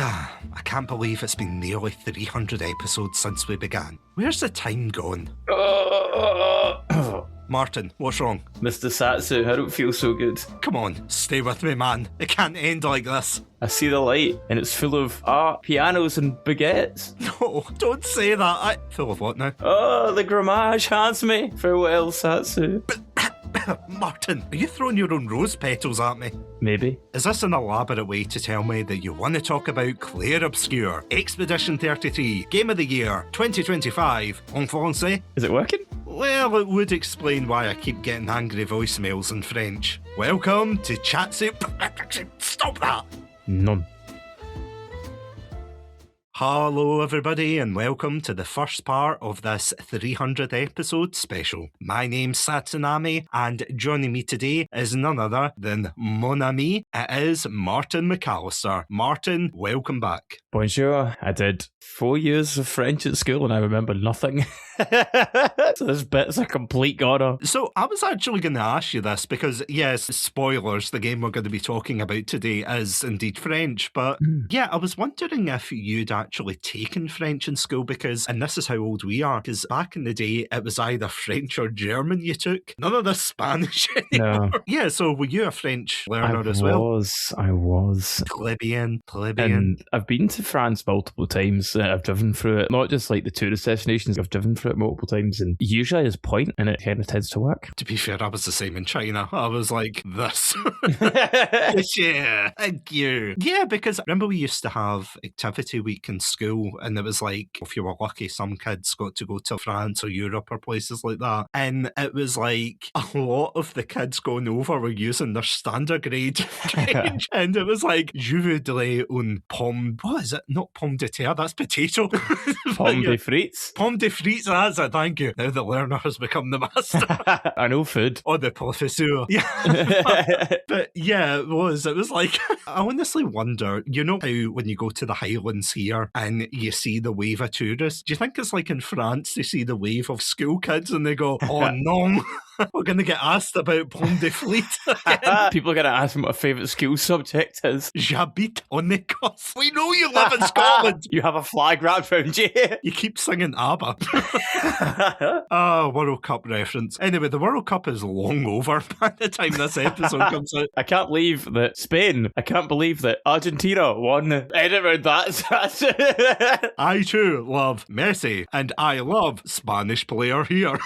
I can't believe it's been nearly 300 episodes since we began. Where's the time gone? Martin, what's wrong? Mr. Satsu, I don't feel so good. Come on, stay with me, man. It can't end like this. I see the light, and it's full of art, pianos, and baguettes. No, don't say that. Full of what now? Oh, the grammage haunts me. Farewell, Satsu. Martin, are you throwing your own rose petals at me? Maybe. Is this an elaborate way to tell me that you want to talk about Clair Obscur, Expedition 33, Game of the Year, 2025, en français? Is it working? Well, it would explain why I keep getting angry voicemails in French. Welcome to Chatsu... Stop that! None. Hello everybody and welcome to the first part of this 300 episode special. My name's Satsunami and joining me today is none other than mon ami. It is Martin McAllister. Martin, welcome back. Bonjour. I did 4 years of French at school and I remember nothing. So this bit's a complete goner. So I was actually going to ask you this because, yes, spoilers, the game we're going to be talking about today is indeed French. But yeah, I was wondering if you'd actually taken French in school because, and this is how old we are, because back in the day it was either French or German you took. None of the Spanish anymore. No. Yeah, so were you a French learner as well? I was. Plebeian. And I've been to France multiple times. I've driven through it, not just like the tourist destinations, I've driven through it multiple times, and usually there's a point and it kind of tends to work. To be fair, I was the same in China. I was like, this. Yeah, thank you. Yeah, because remember we used to have activity week in school, and it was like, if you were lucky, some kids got to go to France or Europe or places like that. And it was like, a lot of the kids going over were using their standard grade French. And it was like, je voudrais une pomme. What is it? Not pomme de terre, that's potato. Pomme de frites. Pomme de frites, that's it, thank you. Now the learner has become the master. I know food. Oh, the professeur. Yeah. But yeah, it was like, I honestly wonder, you know how when you go to the Highlands here and you see the wave of tourists, do you think it's like in France, they see the wave of school kids and they go, oh no, we're going to get asked about Pomme de Frites. People are going to ask me what my favourite school subject is. J'habite en Écosse. We know you live in Scotland. You have a flag wrapped around you. You keep singing ABBA. World Cup reference. Anyway, the World Cup is long over by the time this episode comes out. I can't believe that Spain, I can't believe that Argentina won. Around that. I too love Messi, and I love Spanish player here.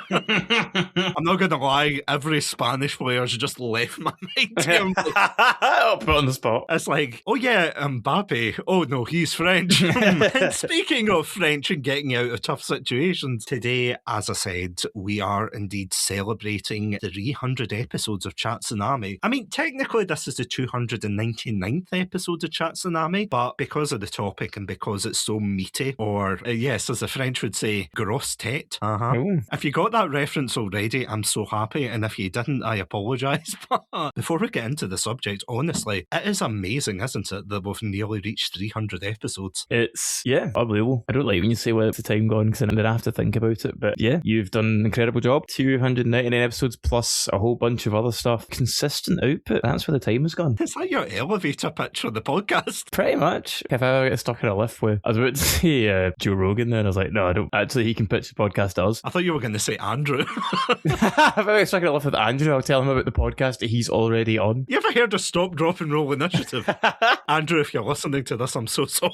I'm not going to lie, every Spanish player's just left my mind. I'll put on the spot. It's like, oh yeah, Mbappe. Oh no, he's French. And speaking of French and getting out of tough situations, today, as I said, we are indeed celebrating 300 episodes of Chatsunami. I mean, technically this is the 299th episode of Chatsunami, but because of the topic and because it's so meaty, or yes, as the French would say, grosse tête. If you got that reference already, I'm so happy, and if you didn't, I apologise. But before we get into the subject, honestly, it is amazing, isn't it, that we've nearly reached 300 episodes. It's, yeah, unbelievable. I don't like when you say, well, it's the time gone, because then I have to think about it, but yeah, you've done an incredible job. 299 episodes plus a whole bunch of other stuff. Consistent output, that's where the time has gone. Is that your elevator pitch for the podcast? Pretty much. If I ever get stuck in a lift with, I was about to say Joe Rogan then, I was like, no, I don't. Actually, he can pitch the podcast to us. I thought you were going to say Andrew. If I get stuck in a lift with Andrew, I'll tell him about the podcast that he's already on. You ever heard of Stop, Drop and Roll Initiative? Andrew, if you're listening to this, I'm so sorry.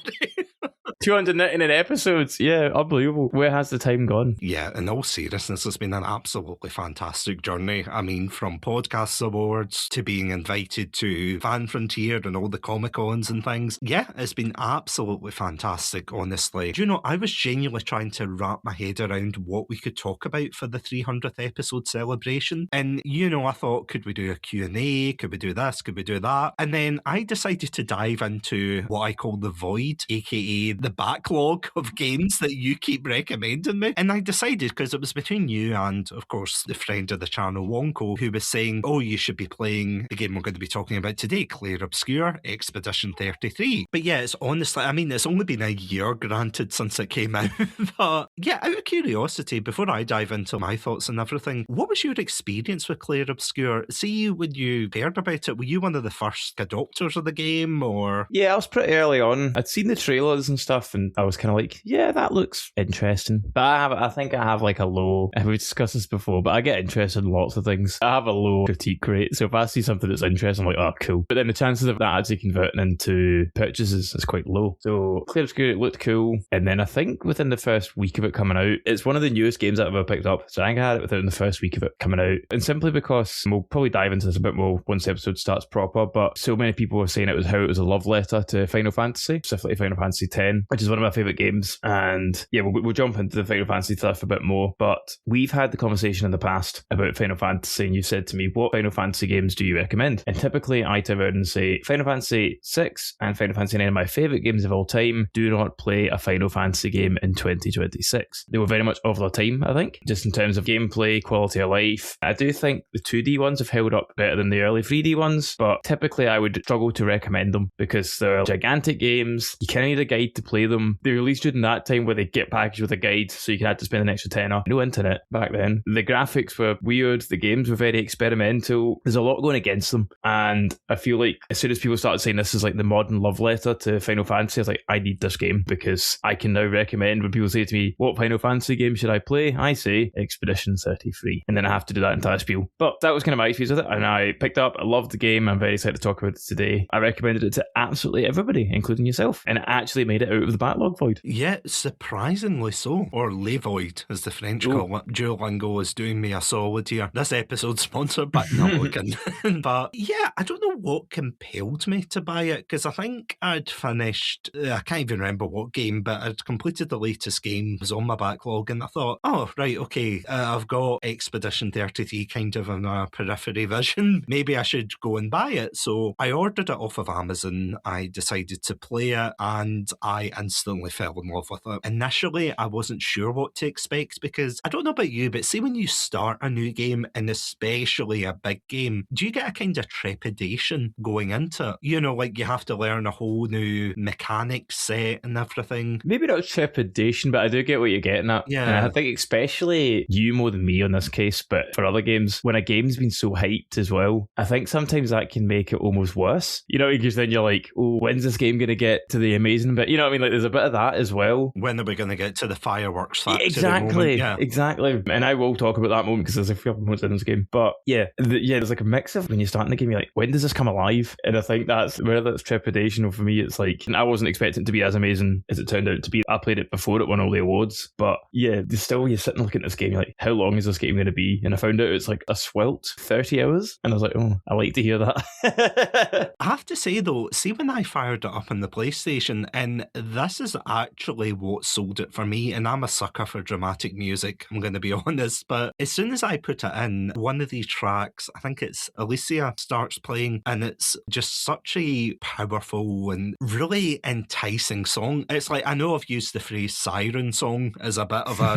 299 episodes, yeah, unbelievable. Where has the time gone? Yeah, in all seriousness, it's been an absolutely fantastic journey. I mean, from podcast awards to being invited to Fan Frontier and all the Comic-Cons and things. Yeah, it's been absolutely fantastic, honestly. Do you know, I was genuinely trying to wrap my head around what we could talk about for the 300th episode celebration. And, you know, I thought, could we do a Q&A? Could we do this? Could we do that? And then I decided to dive into what I call the void, aka the backlog of games that you keep recommending me. And I decided, because it was between you and, of course, the friend of the channel, Wonko, who was saying, oh, you should be playing the game we're going to be talking about today, Clair Obscur, Expedition 33. But yeah, it's honestly, I mean, it's only been a year, granted, since it came out. But yeah, out of curiosity, before I dive into my thoughts and everything, what was your experience with Clair Obscur? See, when you heard about it, were you one of the first adopters of the game, or? Yeah, I was pretty early on. I'd seen the trailers and stuff, and I was kind of like, yeah, that looks interesting. But I think I have like a low, we've discussed this before, but I get interested in lots of things. I have a low critique rate, so if I see something that's interesting, I'm like, oh, cool. But then the chances of that actually converting into purchases is quite low. So Clair Obscur, it looked cool. And then I think within the first week of it coming out, it's one of the newest games that I've ever picked up. So I think I had it within the first week of it coming out. And simply because, we'll probably dive into this a bit more once the episode starts proper, but so many people were saying it was how it was a love letter to Final Fantasy, specifically Final Fantasy X, which is one of my favourite games. And yeah, we'll jump into the Final Fantasy stuff a bit more, but we've had the conversation in the past about Final Fantasy, and you said to me, what Final Fantasy games do you recommend? And typically I turn around and say Final Fantasy VI and Final Fantasy IX are my favourite games of all time. Do not play a Final Fantasy game in 2026. They were very much of their time, I think, just in terms of gameplay, quality of life. I do think the 2D ones have held up better than the early 3D ones, but typically I would struggle to recommend them because they're gigantic games. You kind of need a guide to play them. They released during that time where they get packaged with a guide, so you had to spend an extra tenner. No internet back then. The graphics were weird. The games were very experimental. There's a lot going against them, and I feel like as soon as people started saying this is like the modern love letter to Final Fantasy, I was like, I need this game because I can now recommend, when people say to me, what Final Fantasy game should I play? I say Expedition 33, and then I have to do that entire spiel. But that was kind of my experience with it, and I picked up. I loved the game. I'm very excited to talk about it today. I recommended it to absolutely everybody, including yourself, and it actually made it out of the backlog void. Yeah, surprisingly so. Or Le Void, as the French call it. Duolingo is doing me a solid here. This episode's sponsored by Milligan. But yeah, I don't know what compelled me to buy it, because I think I'd finished, I can't even remember what game, but I'd completed the latest game, was on my backlog, and I thought, oh, right, okay, I've got Expedition 33 kind of in a periphery vision. Maybe I should go and buy it. So I ordered it off of Amazon. I decided to play it, and I instantly fell in love with it. Initially, I wasn't sure what to expect, because I don't know about you, but see, when you start a new game, and especially a big game, do you get a kind of trepidation going into it? You know, like you have to learn a whole new mechanic set and everything. Maybe not trepidation, but I do get what you're getting at. Yeah. And I think especially you more than me on this case, but for other games, when a game's been so hyped as well, I think sometimes that can make it almost worse. You know, because then you're like, oh, when's this game going to get to the amazing bit? You know what I mean? Like, there's a bit of that as well. When are we going to get to the fireworks factory Exactly. moment? Yeah. Exactly. And I will talk about that moment because there's a few moments in this game. But yeah, there's like a mix of when you're starting the game, you're like, when does this come alive? And I think that's where that's trepidation. For me, it's like, I wasn't expecting it to be as amazing as it turned out to be. I played it before it won all the awards, but yeah, still you're sitting looking at this game, you're like, how long is this game going to be? And I found out it's like a swelt 30 hours, and I was like, oh, I like to hear that. I have to say though, see, when I fired it up on the PlayStation, and this is actually what sold it for me, and I'm a sucker for dramatic music, I'm going to be honest, but as soon as I put it in, one of these tracks, I think it's Alicia, starts playing, and it's just such a powerful and really enticing song. It's like, I know I've used the phrase siren song as a bit of a,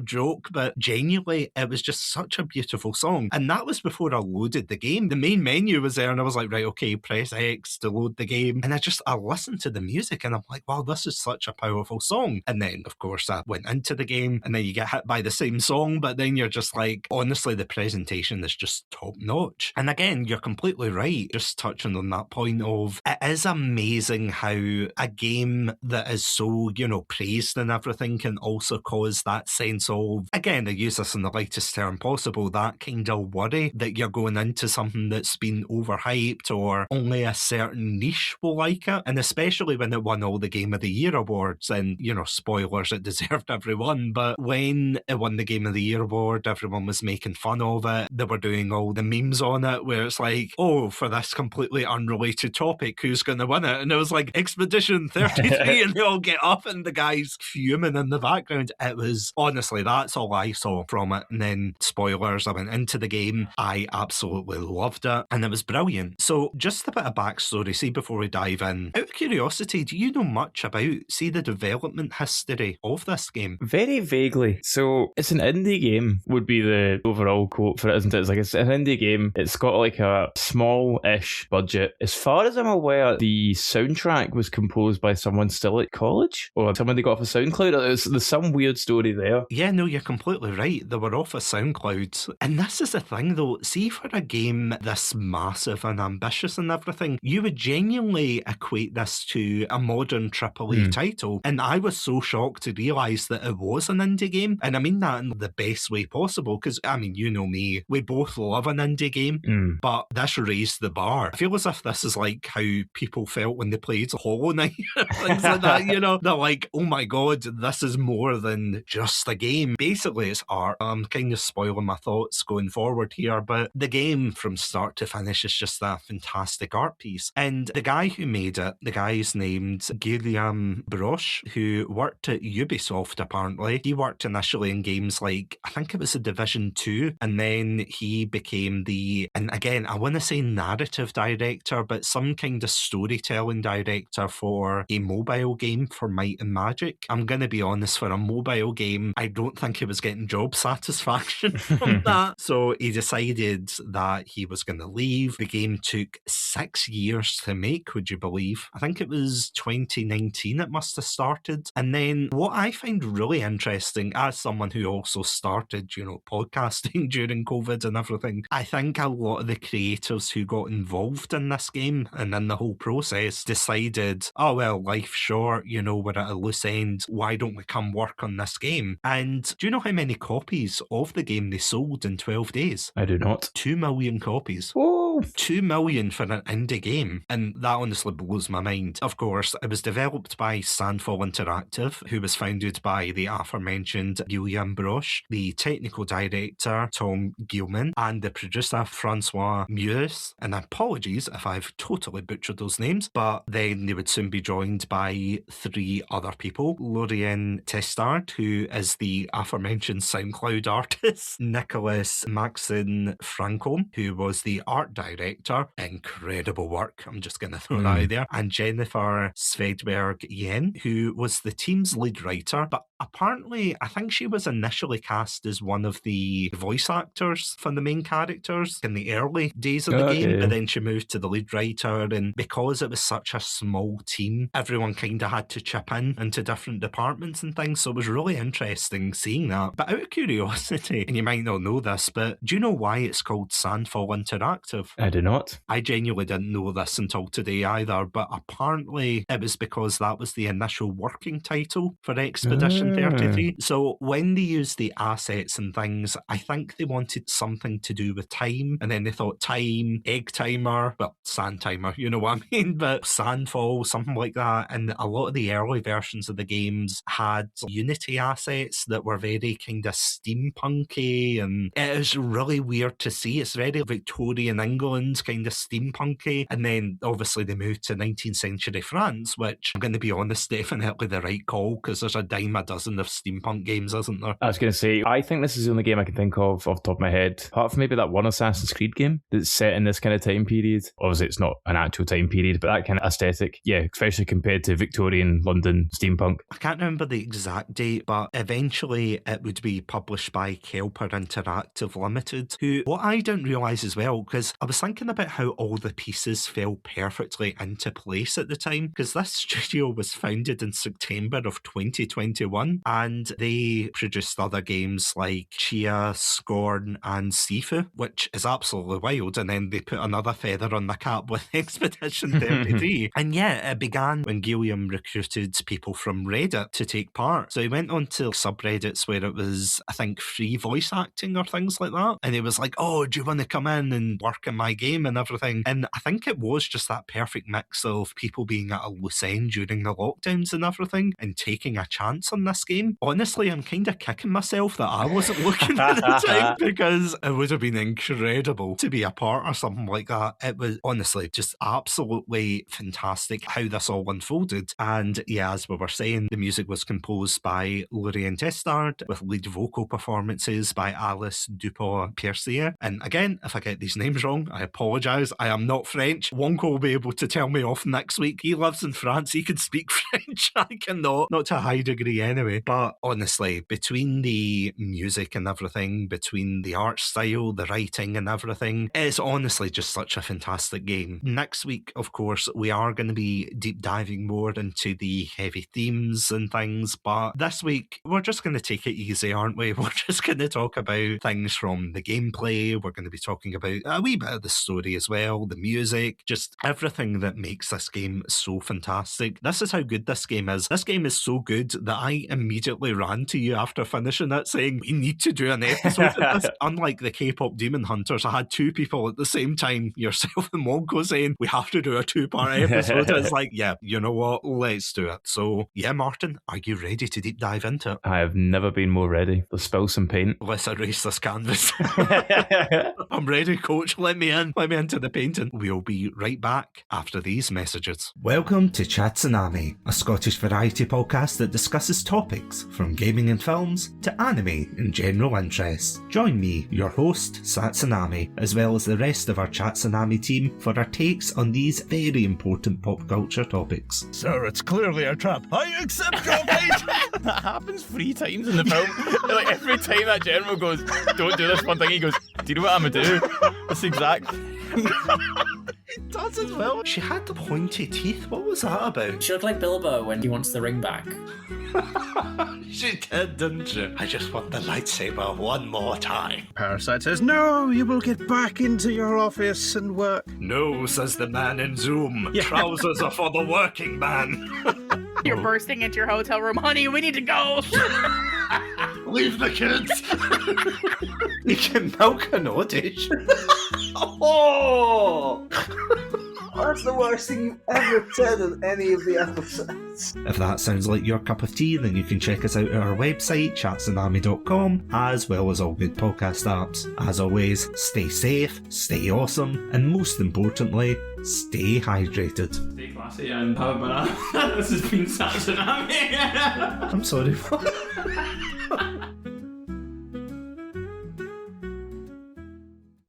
joke, but genuinely, it was just such a beautiful song. And that was before I loaded the game. The main menu was there, and I was like, right, okay, press X to load the game. And I listened to the music, and I'm like, wow, this is such a powerful song. And then, of course, I went into the game, and then you get hit by the same song, but then you're just like, honestly, the presentation is just top notch. And again, you're completely right, just touching on that point of, it is amazing how a game that is so, praised and everything can also cause that sense of, again, I use this in the lightest term possible, that kind of worry that you're going into something that's been overhyped or only a certain niche will like it. And especially when it won all the Game of the Year awards, and, spoilers, it deserved everyone. But when it won the Game of the Year award, everyone was making fun of it. They were doing all the memes on it where it's like, oh, for this completely unrelated topic, who's going to win it? And it was like Expedition 33 and they all get up and the guy's fuming in the background. It was, honestly, that's all I saw from it. And then, spoilers, I went into the game. I absolutely loved it, and it was brilliant. So just a bit of backstory, see, before we dive in. Out of curiosity, do you know much about? See the development history of this game? Very vaguely. So it's an indie game would be the overall quote for it, isn't it? It's like it's an indie game. It's got like a small-ish budget. As far as I'm aware, the soundtrack was composed by someone still at college or someone they got off of SoundCloud. There's some weird story there. Yeah, no, you're completely right. They were off of SoundCloud. And this is the thing though, see for a game this massive and ambitious and everything, you would genuinely equate this to a modern AAA title. And I was so shocked to realise that it was an indie game. And I mean that in the best way possible, because, I mean, you know me, we both love an indie game, but this raised the bar. I feel as if this is like how people felt when they played Hollow Knight, things like that, you know? They're like, oh my god, this is more than just a game. Basically, it's art. I'm kind of spoiling my thoughts going forward here, but the game from start to finish is just a fantastic art piece. And the guy who made it, the guy's named Guillaume Broche, who worked at Ubisoft apparently. He worked initially in games like, I think it was The Division 2, and then he became and again, I want to say narrative director, but some kind of storytelling director for a mobile game for Might and Magic. I'm going to be honest, for a mobile game, I don't think he was getting job satisfaction from that. So he decided that he was going to leave. The game took 6 years to make, would you believe? I think it was 2019 it must have started. And then what I find really interesting, as someone who also started, you know, podcasting during COVID and everything, I think a lot of the creators who got involved in this game and in the whole process decided, oh, well, life's short, you know, we're at a loose end, why don't we come work on this game? And do you know how many copies of the game they sold in 12 days? I do not. 2 million copies. Whoa! 2 million for an indie game. And that honestly blows my mind. Of course, it was developed by Sandfall Interactive, who was founded by the aforementioned Guillaume Broche, the technical director Tom Gilman, and the producer Francois Meus. And apologies if I've totally butchered those names, but then they would soon be joined by 3 other people. Laurien Testard, who is the aforementioned SoundCloud artist, Nicolas Maxine Francombe, who was the art director. Incredible work. I'm just going to throw that out there. And Jennifer Svedberg Yen, who was the team's lead writer, but apparently I think she was initially cast as one of the voice actors for the main characters in the early days of the game, but then she moved to the lead writer, and because it was such a small team, everyone kind of had to chip in into different departments and things, so it was really interesting seeing that. But out of curiosity, and you might not know this, but do you know why it's called Sandfall Interactive? I do not. I genuinely didn't know this until today either, but apparently it was because that was the initial working title for Expedition 33. So when they used the assets and things, I think they wanted something to do with time, and then they thought time, egg timer, well, sand timer, you know what I mean, but Sandfall, something like that. And a lot of the early versions of the games had Unity assets that were very kind of steampunky, and it is really weird to see. It's very Victorian England, kind of steampunky, and then obviously they moved to 19th century France, which I'm going to be honest, definitely the right call, because there's a dime a dozen of steampunk games, isn't there? I was going to say, I think this is the only game I can think of off the top of my head, apart from maybe that one Assassin's Creed game that's set in this kind of time period. Obviously it's not an actual time period, but that kind of aesthetic, yeah, especially compared to Victorian London steampunk. I can't remember the exact date, but eventually it would be published by Kelper Interactive Limited, who, what I didn't realise as well, because I was thinking about how all the pieces fell perfectly into place at the time, because this studio was founded in September of 2021, and they produced other games like Chia, Scorn, and Sifu, which is absolutely wild, and then they put another feather on the cap with Expedition 33. And yeah, it began when Guillaume recruited people from Reddit to take part. So he went on to subreddits where it was, I think, free voice acting or things like that, and he was like, oh, do you want to come in and work in my game and everything? And I think it was just that perfect mix of people being at a loose end during the lockdowns and everything and taking a chance on this game. Honestly, I'm kind of kicking myself that I wasn't looking at the time, because it would have been incredible to be a part of something like that. It was honestly just absolutely fantastic how this all unfolded. And yeah, as we were saying, the music was composed by Laurien Testard with lead vocal performances by Alice Dupont-Percier. And again, if I get these names wrong, I apologise. I am not French. Wonko will be able to tell me off next week. He lives in France. He can speak French. I cannot. Not to a high degree anyway. But honestly, between the music and everything, between the art style, the writing and everything, it's honestly just such a fantastic game. Next week, of course, we are going to be deep diving more into the heavy themes and things. But this week, we're just going to take it easy, aren't we? We're just going to talk about things from the gameplay. We're going to be talking about a wee bit of the story as well, the music, just everything that makes this game so fantastic. This is how good this game is. This game is so good that I immediately ran to you after finishing it saying, we need to do an episode of this. Unlike the K-pop Demon Hunters, I had two people at the same time, yourself and Wonko, saying, we have to do a 2-part episode. It's like, yeah, you know what? Let's do it. So, yeah, Martin, are you ready to deep dive into it? I have never been more ready. Let's spill some paint. Let's erase this canvas. I'm ready, coach. Let me in. Let me into the painting. We'll be right back after these messages. Welcome to Satsunami, a Scottish variety podcast that discusses topics from gaming and films to anime and general interests. Join me, your host, Satsunami, as well as the rest of our Satsunami team for our takes on these very important pop culture topics. Sir, it's clearly a trap. I accept your bait! That happens 3 times in the film. Like every time that general goes, don't do this one thing, he goes, do you know what I'm gonna do? That's exact. It does as well. She had the pointy teeth. What was that about? She looked like Bilbo when he wants the ring back. She did, didn't she? I just want the lightsaber one more time. Parasite says, no, you will get back into your office and work. No, says the man in Zoom. Yeah. Trousers are for the working man. You're bursting into your hotel room. Honey, we need to go. Leave the kids. You can milk an audition. Oh! That's the worst thing you've ever said in any of the episodes. If that sounds like your cup of tea, then you can check us out at our website, chatsunami.com, as well as all good podcast apps. As always, stay safe, stay awesome, and most importantly, stay hydrated. Stay classy and have a banana. This has been Satsunami. I'm sorry.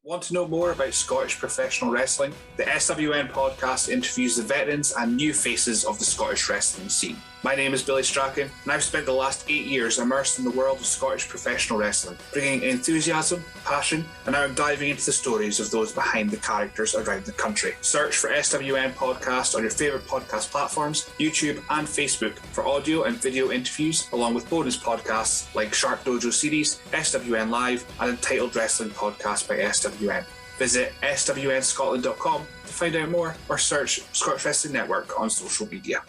Want to know more about Scottish professional wrestling? The SWN podcast interviews the veterans and new faces of the Scottish wrestling scene. My name is Billy Strachan, and I've spent the last 8 years immersed in the world of Scottish professional wrestling, bringing enthusiasm, passion, and now I'm diving into the stories of those behind the characters around the country. Search for SWN Podcast on your favourite podcast platforms, YouTube and Facebook for audio and video interviews, along with bonus podcasts like Shark Dojo Series, SWN Live, and Entitled Wrestling Podcast by SWN. Visit swnscotland.com to find out more, or search Scottish Wrestling Network on social media.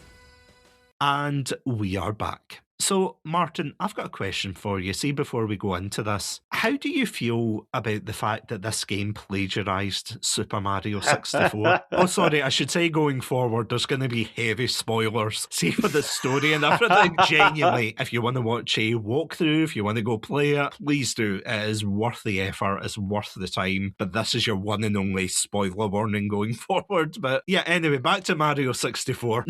And we are back. So, Martin, I've got a question for you. See, before we go into this, how do you feel about the fact that this game plagiarised Super Mario 64? Oh, sorry, I should say going forward, there's going to be heavy spoilers. See, for the story and everything, genuinely, if you want to watch a walkthrough, if you want to go play it, please do. It is worth the effort, it's worth the time. But this is your one and only spoiler warning going forward. But yeah, anyway, back to Mario 64.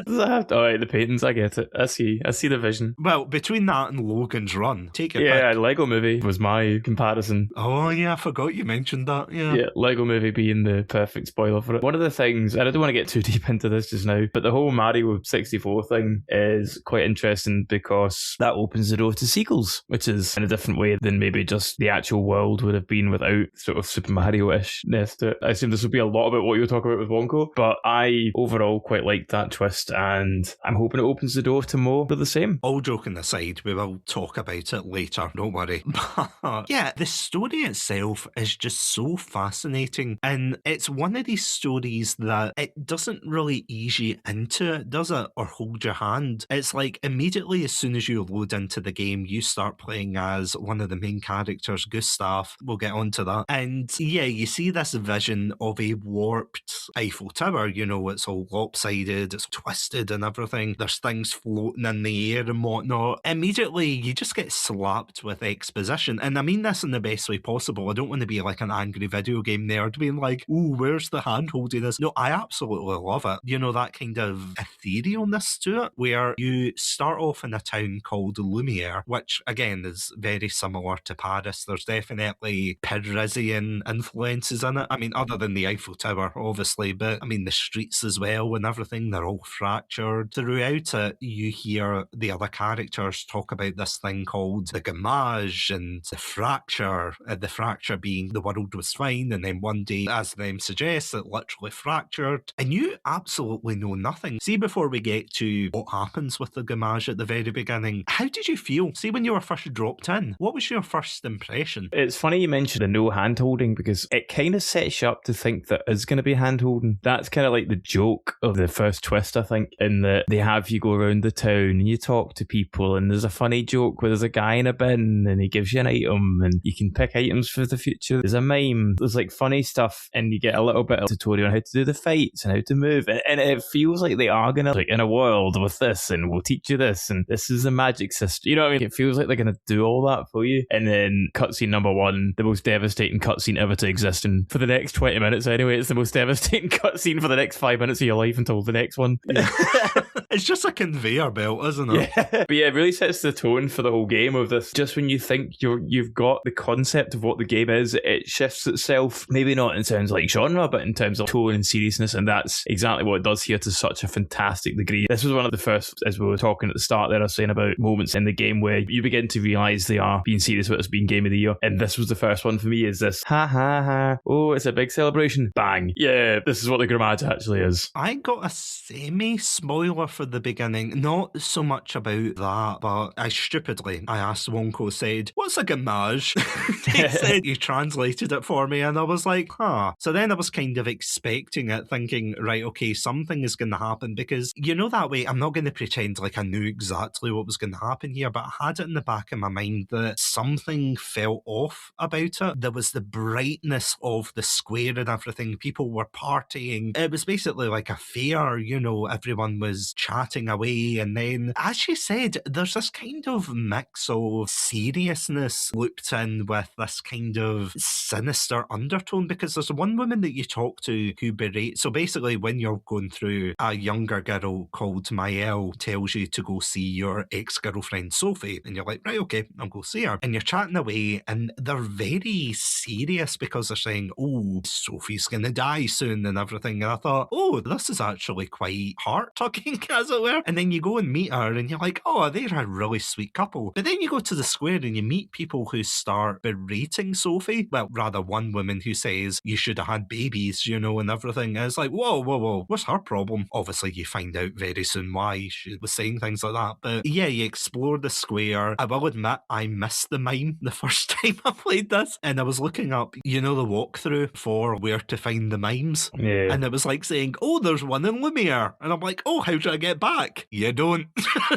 Alright, the paintings, I get it. I see the vision. Well, between that and Logan's Run, take it Yeah, back. Lego Movie was my comparison. Oh yeah, I forgot you mentioned that. Yeah, Lego Movie being the perfect spoiler for it. One of the things, and I don't want to get too deep into this just now, but the whole Mario 64 thing is quite interesting because that opens the door to sequels, which is in a different way than maybe just the actual world would have been without sort of Super Mario-ishness to it. I assume this will be a lot about what you're talking about with Wonko, but I overall quite liked that twist, and I'm hoping it opens the door to more of the same. All joking aside, we will talk about it later, don't worry. But yeah, the story itself is just so fascinating, and it's one of these stories that it doesn't really ease you into it, does it? Or hold your hand. It's like immediately as soon as you load into the game, you start playing as one of the main characters, Gustav. We'll get onto that. And yeah, you see this vision of a warped Eiffel Tower, you know, it's all lopsided, it's twisted misted and everything. There's things floating in the air and whatnot. Immediately, you just get slapped with exposition. And I mean this in the best way possible. I don't want to be like an angry video game nerd being like, ooh, where's the hand-holdiness? No, I absolutely love it. You know, that kind of etherealness to it, where you start off in a town called Lumiere, which, again, is very similar to Paris. There's definitely Parisian influences in it. I mean, other than the Eiffel Tower, obviously, but I mean, the streets as well and everything, they're all fractured. Throughout it, you hear the other characters talk about this thing called the gamage and the fracture being the world was fine, and then one day, as the name suggests, it literally fractured, and you absolutely know nothing. See, before we get to what happens with the gamage at the very beginning, how did you feel? See, when you were first dropped in, what was your first impression? It's funny you mentioned the no hand-holding, because it kind of sets you up to think that is going to be hand-holding. That's kind of like the joke of the first twist, I think, in that they have you go around the town and you talk to people, and there's a funny joke where there's a guy in a bin and he gives you an item and you can pick items for the future. There's a mime, there's like funny stuff, and you get a little bit of tutorial on how to do the fights and how to move, and it feels like they are going to, like, in a world with this, and we'll teach you this, and this is a magic system. You know what I mean? It feels like they're going to do all that for you. And then cutscene number one, the most devastating cutscene ever to exist, and for the next 20 minutes anyway, it's the most devastating cutscene for the next 5 minutes of your life until the next one. Yeah. It's just a conveyor belt, isn't it? Yeah. But yeah, it really sets the tone for the whole game of this. Just when you think you've got the concept of what the game is, it shifts itself, maybe not in terms of like genre, but in terms of tone and seriousness, and that's exactly what it does here to such a fantastic degree. This was one of the first, as we were talking at the start there, I was saying about moments in the game where you begin to realise they are being serious about us being Game of the Year, and this was the first one for me, is this, ha ha ha, oh, it's a big celebration, bang, yeah, this is what the grammage actually is. I got a semi-spoiler for the beginning, not so much about that, but I asked Wonko, said, what's a gamage? He said, he translated it for me, and I was like, huh. So then I was kind of expecting it, thinking, right, okay, something is going to happen, because you know that way, I'm not going to pretend like I knew exactly what was going to happen here, but I had it in the back of my mind that something felt off about it. There was the brightness of the square and everything. People were partying. It was basically like a fair, you know, everyone was chatting away, and then, as you said, there's this kind of mix of seriousness looped in with this kind of sinister undertone, because there's one woman that you talk to who berates. So basically, when you're going through, a younger girl called Mael tells you to go see your ex-girlfriend Sophie, and you're like, right, okay, I'll go see her, and you're chatting away, and they're very serious because they're saying, oh, Sophie's gonna die soon and everything, and I thought, oh, this is actually quite heart-tugging, as it were. And then you go and meet her and you're like, oh, they're a really sweet couple. But then you go to the square and you meet people who start berating Sophie. Well, rather one woman who says you should have had babies, you know, and everything. And it's like, whoa, what's her problem? Obviously, you find out very soon why she was saying things like that. But yeah, you explore the square. I will admit, I missed the mime the first time I played this. And I was looking up, you know, the walkthrough for where to find the mimes. Yeah. And it was like saying, oh, there's one in Lumiere. And I'm like, oh, how do I get back? You don't.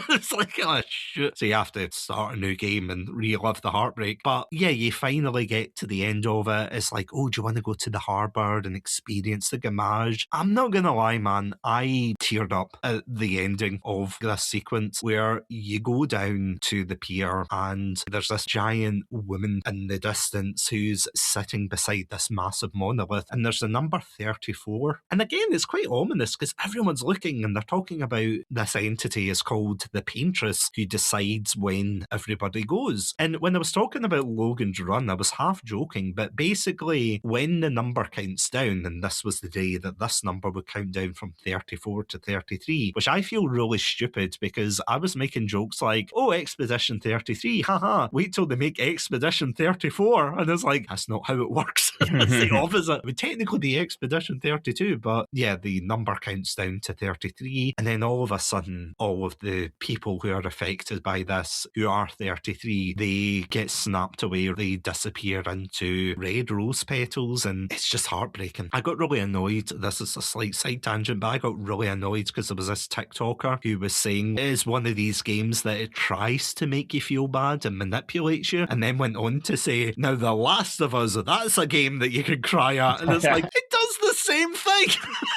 It's like, oh, shit. So you have to start a new game and relive the heartbreak. But yeah, you finally get to the end of it. It's like, oh, do you want to go to the harbour and experience the gamage? I'm not going to lie, man. I teared up at the ending of this sequence where you go down to the pier and there's this giant woman in the distance who's sitting beside this massive monolith, and there's the number 34. And again, it's quite ominous because everyone's looking and they're talking about this entity is called the Paintress, who decides when everybody goes. And when I was talking about Logan's Run, I was half joking, but basically when the number counts down, and this was the day that this number would count down from 34 to 33, which I feel really stupid because I was making jokes like, oh, Expedition 33, haha, wait till they make Expedition 34. And it's like, that's not how it works. It's the opposite. It would technically be Expedition 32, but yeah, the number counts down to 33, and then all of a sudden, all of the people who are affected by this, who are 33, they get snapped away, or they disappear into red rose petals, and it's just heartbreaking. I got really annoyed. This is a slight side tangent, but I got really annoyed because there was this TikToker who was saying it is one of these games that it tries to make you feel bad and manipulates you, and then went on to say, now The Last of Us, that's a game that you can cry at, and it's like, it does the same thing.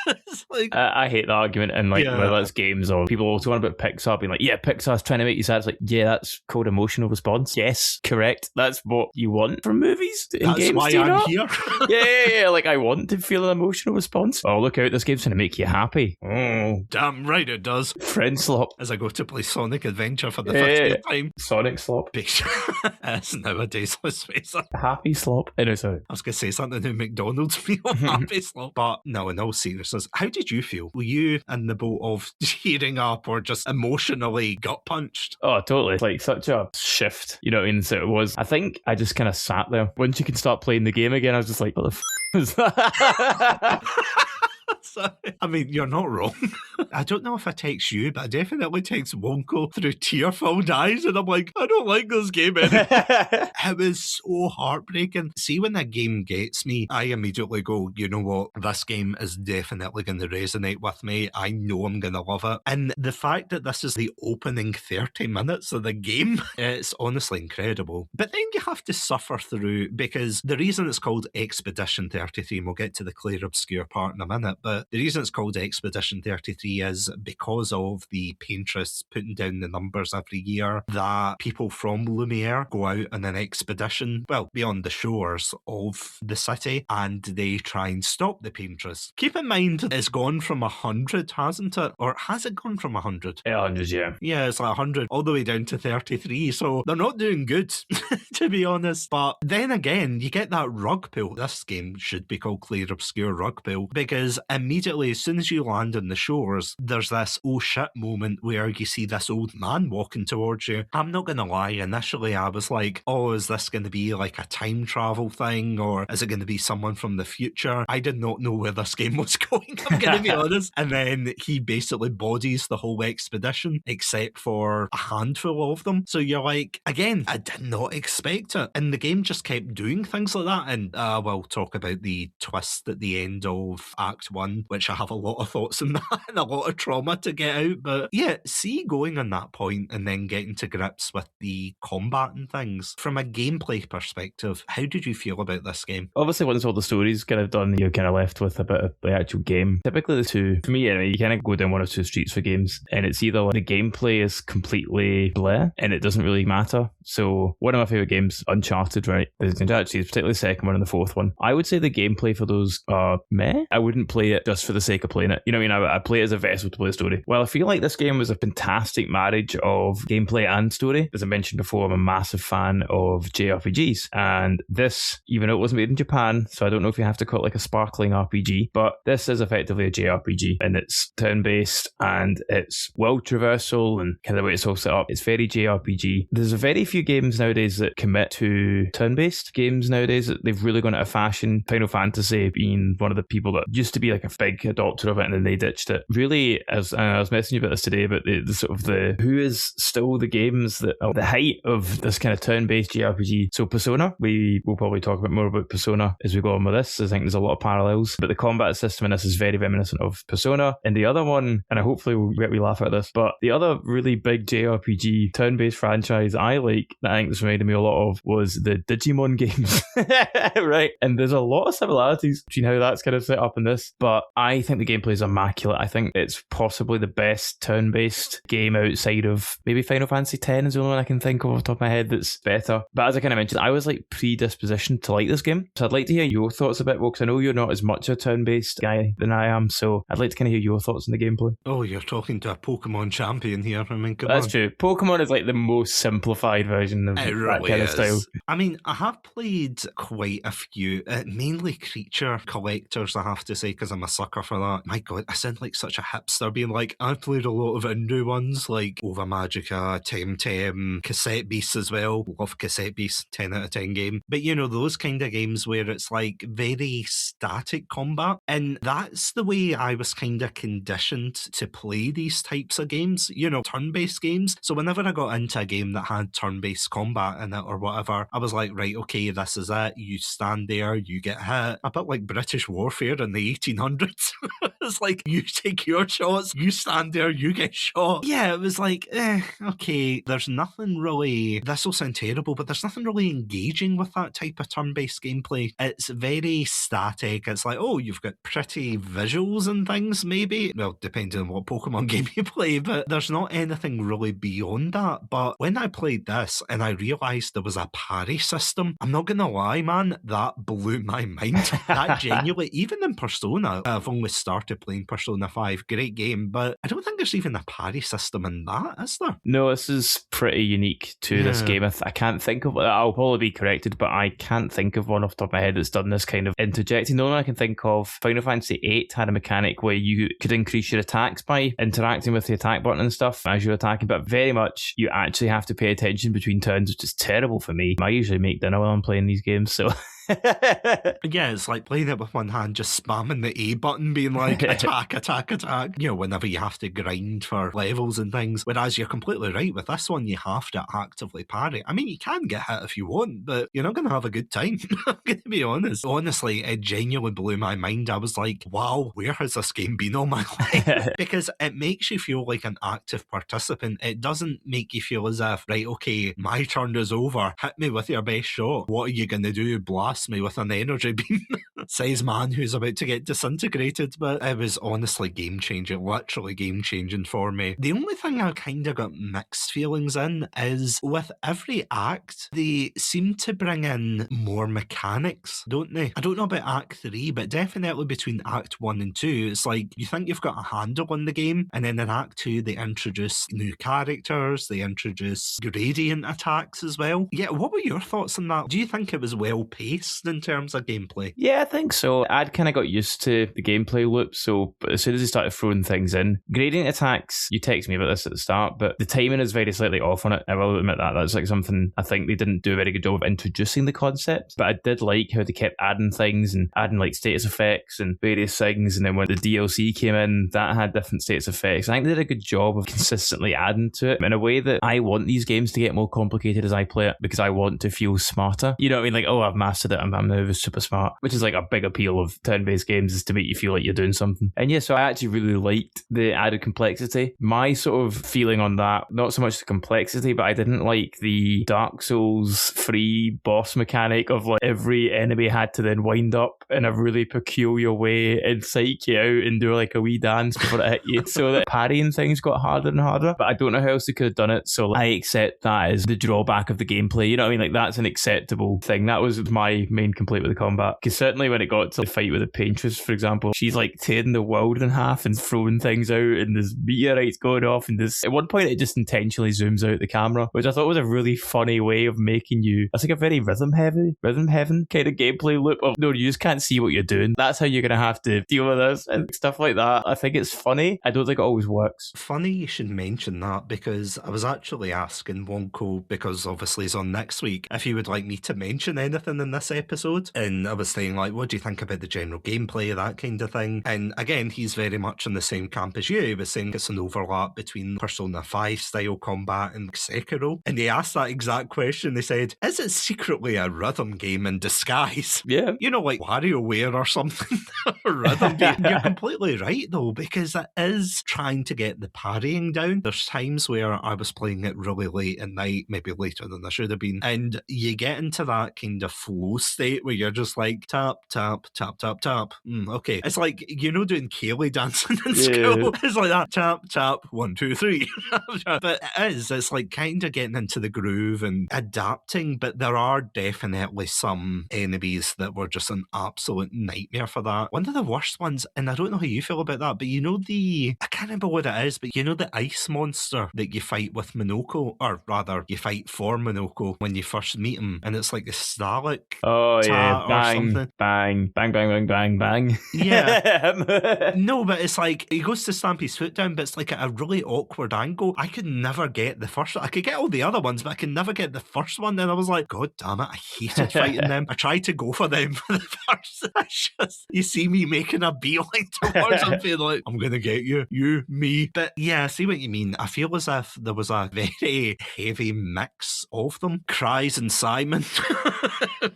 It's like, I hate the argument, and like Yeah. whether it's games or people also want about Pixar being like, yeah, Pixar's trying to make you sad. It's like, yeah, that's called emotional response. Yes, correct. That's what you want from movies in that's games. why do you I'm not? here. Yeah. Like I want to feel an emotional response. Oh, look out! This game's trying to make you happy. Oh, Damn right it does. friend slop, As I go to play Sonic Adventure for the Yeah. 50th time. Sonic slop, It's nowadays, let's face it. happy slop. I know, sorry. I was going to say something in McDonald's meal, happy slop. But no, in all seriousness, how did you feel? Were you in the boat of tearing up or just emotionally gut punched? Oh, totally. It's like such a shift. You know what I mean? So it was. I think I just kind of sat there. Once you can start playing the game again, I was just like, what the was that? So, I mean, you're not wrong. I don't know if I text you, but I definitely text Wonko through tear-filled eyes, and I'm like, I don't like this game anymore. It was so heartbreaking. See, when that game gets me, I immediately go, you know what? This game is definitely going to resonate with me. I know I'm going to love it. And the fact that this is the opening 30 minutes of the game, it's honestly incredible. But then you have to suffer through, because the reason it's called Expedition 33, and we'll get to the Clair Obscur part in a minute, but the reason it's called Expedition 33 is because of the paintress putting down the numbers every year that people from Lumiere go out on an expedition, well, beyond the shores of the city, and they try and stop the paintress. Keep in mind, it's gone from 100, hasn't it? Or has it gone from 100? 100, yeah. Yeah, it's like 100 all the way down to 33, so they're not doing good, to be honest. But then again, you get that rug pull. This game should be called Clair Obscur Rug Pull, because immediately, as soon as you land on the shores, there's this oh shit moment where you see this old man walking towards you. I'm not going to lie, initially I was like, oh, is this going to be like a time travel thing, or is it going to be someone from the future? I did not know where this game was going, I'm going to be honest. And then he basically bodies the whole expedition, except for a handful of them. So you're like, again, I did not expect it. And the game just kept doing things like that. And we'll talk about the twist at the end of Act 1, which I have a lot of thoughts on that and a lot of trauma to get out. But yeah, see, going on that point and then getting to grips with the combat and things, from a gameplay perspective, how did you feel about this game? Obviously, once all the story's kind of done, you're kind of left with a bit of the actual game. Typically, the two, for me anyway, you kind of go down one or two streets for games, and it's either like the gameplay is completely bleh, and it doesn't really matter. So, one of my favourite games, Uncharted, right? Actually, particularly the second one and the fourth one. I would say the gameplay for those are meh. I wouldn't play it just for the sake of playing it. You know what I mean? I play it as a vessel to play a story. Well, I feel like this game was a fantastic marriage of gameplay and story. As I mentioned before, I'm a massive fan of JRPGs, and this, even though it wasn't made in Japan, so I don't know if you have to call it like a sparkling RPG, but this is effectively a JRPG, and it's turn-based, and it's world traversal, and kind of the way it's all set up, it's very JRPG. There's very few games nowadays that commit to turn-based games nowadays. They've really gone out of fashion. Final Fantasy being one of the people that used to be like a big adopter of it, and then they ditched it. Really, as I was messaging you about this today, about the sort of the who is still the games that are the height of this kind of turn-based JRPG. So Persona, we will probably talk a bit more about Persona as we go on with this. I think there's a lot of parallels, but the combat system in this is very reminiscent of Persona. And the other one, and I hopefully we laugh at this, but the other really big JRPG turn-based franchise I like, that I think this reminded me a lot of, was the Digimon games. Right? And there's a lot of similarities between how that's kind of set up in this, but I think the gameplay is immaculate. I think it's possibly the best turn-based game outside of maybe Final Fantasy X is the only one I can think of off the top of my head that's better. But as I kind of mentioned, I was like predispositioned to like this game. So I'd like to hear your thoughts a bit, because I know you're not as much a turn-based guy than I am, so I'd like to kind of hear your thoughts on the gameplay. Oh, you're talking to a Pokemon champion here. I mean, come That's on. true. Pokemon is like the most simplified version of It that really kind is. of style. I mean, I have played quite a few, mainly creature collectors, I have to say, because I'm a sucker for that. My God, I sound like such a hipster being like, I've played a lot of indie ones, like Ova Magica, Temtem, Cassette Beasts as well. Love Cassette Beasts, 10 out of 10 game. But you know, those kind of games where it's like very static combat. And that's the way I was kind of conditioned to play these types of games, you know, turn-based games. So whenever I got into a game that had turn turn-based combat in it or whatever, I was like, right, okay, this is it. You stand there, you get hit. A bit like British warfare in the 1800s. It's like, you take your shots, you stand there, you get shot. Yeah, it was like, okay, there's nothing really, this will sound terrible, but there's nothing really engaging with that type of turn-based gameplay. It's very static. It's like, oh, you've got pretty visuals and things, maybe. Well, depending on what Pokemon game you play, but there's not anything really beyond that. But when I played this and I realised there was a parry system, I'm not going to lie, man, that blew my mind. That genuinely, even in Persona, I've only started playing Persona 5, great game, but I don't think there's even a parry system in that, is there? No, this is pretty unique to this game. I can't think of, I'll probably be corrected, but I can't think of one off the top of my head that's done this kind of interjecting. The only one I can think of, Final Fantasy VIII had a mechanic where you could increase your attacks by interacting with the attack button and stuff as you're attacking, but very much you actually have to pay attention between turns, which is terrible for me. I usually make dinner while I'm playing these games, so... Yeah, it's like playing it with one hand, just spamming the A button, being like, attack, attack, attack. You know, whenever you have to grind for levels and things. Whereas you're completely right, with this one, you have to actively parry. I mean, you can get hit if you want, but you're not going to have a good time. I'm going to be honest. Honestly, it genuinely blew my mind. I was like, wow, where has this game been all my life? Because it makes you feel like an active participant. It doesn't make you feel as if, right, okay, my turn is over. Hit me with your best shot. What are you going to do? Blast me with an energy beam, says man who's about to get disintegrated. But it was honestly game changing, literally game changing for me. The only thing I kind of got mixed feelings in is with every act, they seem to bring in more mechanics, don't they? I don't know about Act 3, but definitely between Act 1 and 2, it's like you think you've got a handle on the game, and then in Act 2 they introduce new characters, they introduce gradient attacks as well. Yeah, what were your thoughts on that? Do you think it was well paced in terms of gameplay? Yeah, I think so. I'd kind of got used to the gameplay loop, so as soon as they started throwing things in, gradient attacks, you text me about this at the start, but the timing is very slightly off on it. I will admit that. That's like something I think they didn't do a very good job of introducing the concept, but I did like how they kept adding things and adding like status effects and various things, and then when the DLC came in, that had different status effects. I think they did a good job of consistently adding to it in a way that I want these games to get more complicated as I play it, because I want to feel smarter. You know what I mean? Like, oh, I've mastered it, I'm now super smart, which is like a big appeal of turn-based games, is to make you feel like you're doing something. And yeah, so I actually really liked the added complexity. My sort of feeling on that, not so much the complexity, but I didn't like the Dark Souls free boss mechanic of like every enemy had to then wind up in a really peculiar way and psych you out and do like a wee dance before it hit you, so that parrying things got harder and harder. But I don't know how else they could have done it, so I accept that as the drawback of the gameplay. You know what I mean? Like, that's an acceptable thing. That was my main complaint with the combat, because certainly when it got to the fight with the paintress, for example, she's like tearing the world in half and throwing things out, and there's meteorites going off, and there's, at one point it just intentionally zooms out the camera, which I thought was a really funny way of making you, that's like a very rhythm heaven kind of gameplay loop of, no, you just can't see what you're doing, that's how you're gonna have to deal with this and stuff like that. I think it's funny. I don't think it always works. Funny you should mention that, because I was actually asking Wonko, because obviously he's on next week, if he would like me to mention anything in this episode, and I was saying like, what do you think about the general gameplay, that kind of thing? And again, he's very much in the same camp as you. He was saying it's an overlap between Persona 5 style combat and Sekiro, and he asked that exact question. They said, is it secretly a rhythm game in disguise? Yeah, you know, like WarioWare or something. Rhythm game. You're completely right though, because it is trying to get the parrying down. There's times where I was playing it really late at night, maybe later than I should have been, and you get into that kind of flow state where you're just like tap, tap, tap, tap, tap. Okay. It's like, you know, doing Kaylee dancing in school. It's like that, tap, tap, 1, 2, 3. But it's like kind of getting into the groove and adapting, but there are definitely some enemies that were just an absolute nightmare for that. One of the worst ones, and I don't know how you feel about that, but you know I can't remember what it is, but you know the ice monster that you fight with Minoko, or rather, you fight for Minoko when you first meet him, and it's like the Stalic or something. Bang, bang, bang, bang, bang, bang, bang. Yeah. No, but it's like, he goes to stamp his foot down, but it's like at a really awkward angle. I could never get the first one. I could get all the other ones, but I could never get the first one. And I was like, God damn it, I hated fighting them. I tried to go for them for the first. You see me making a beeline towards them, feeling like, I'm going to get you, me. But yeah, I see what you mean. I feel as if there was a very heavy mix of them. Cries and Simon.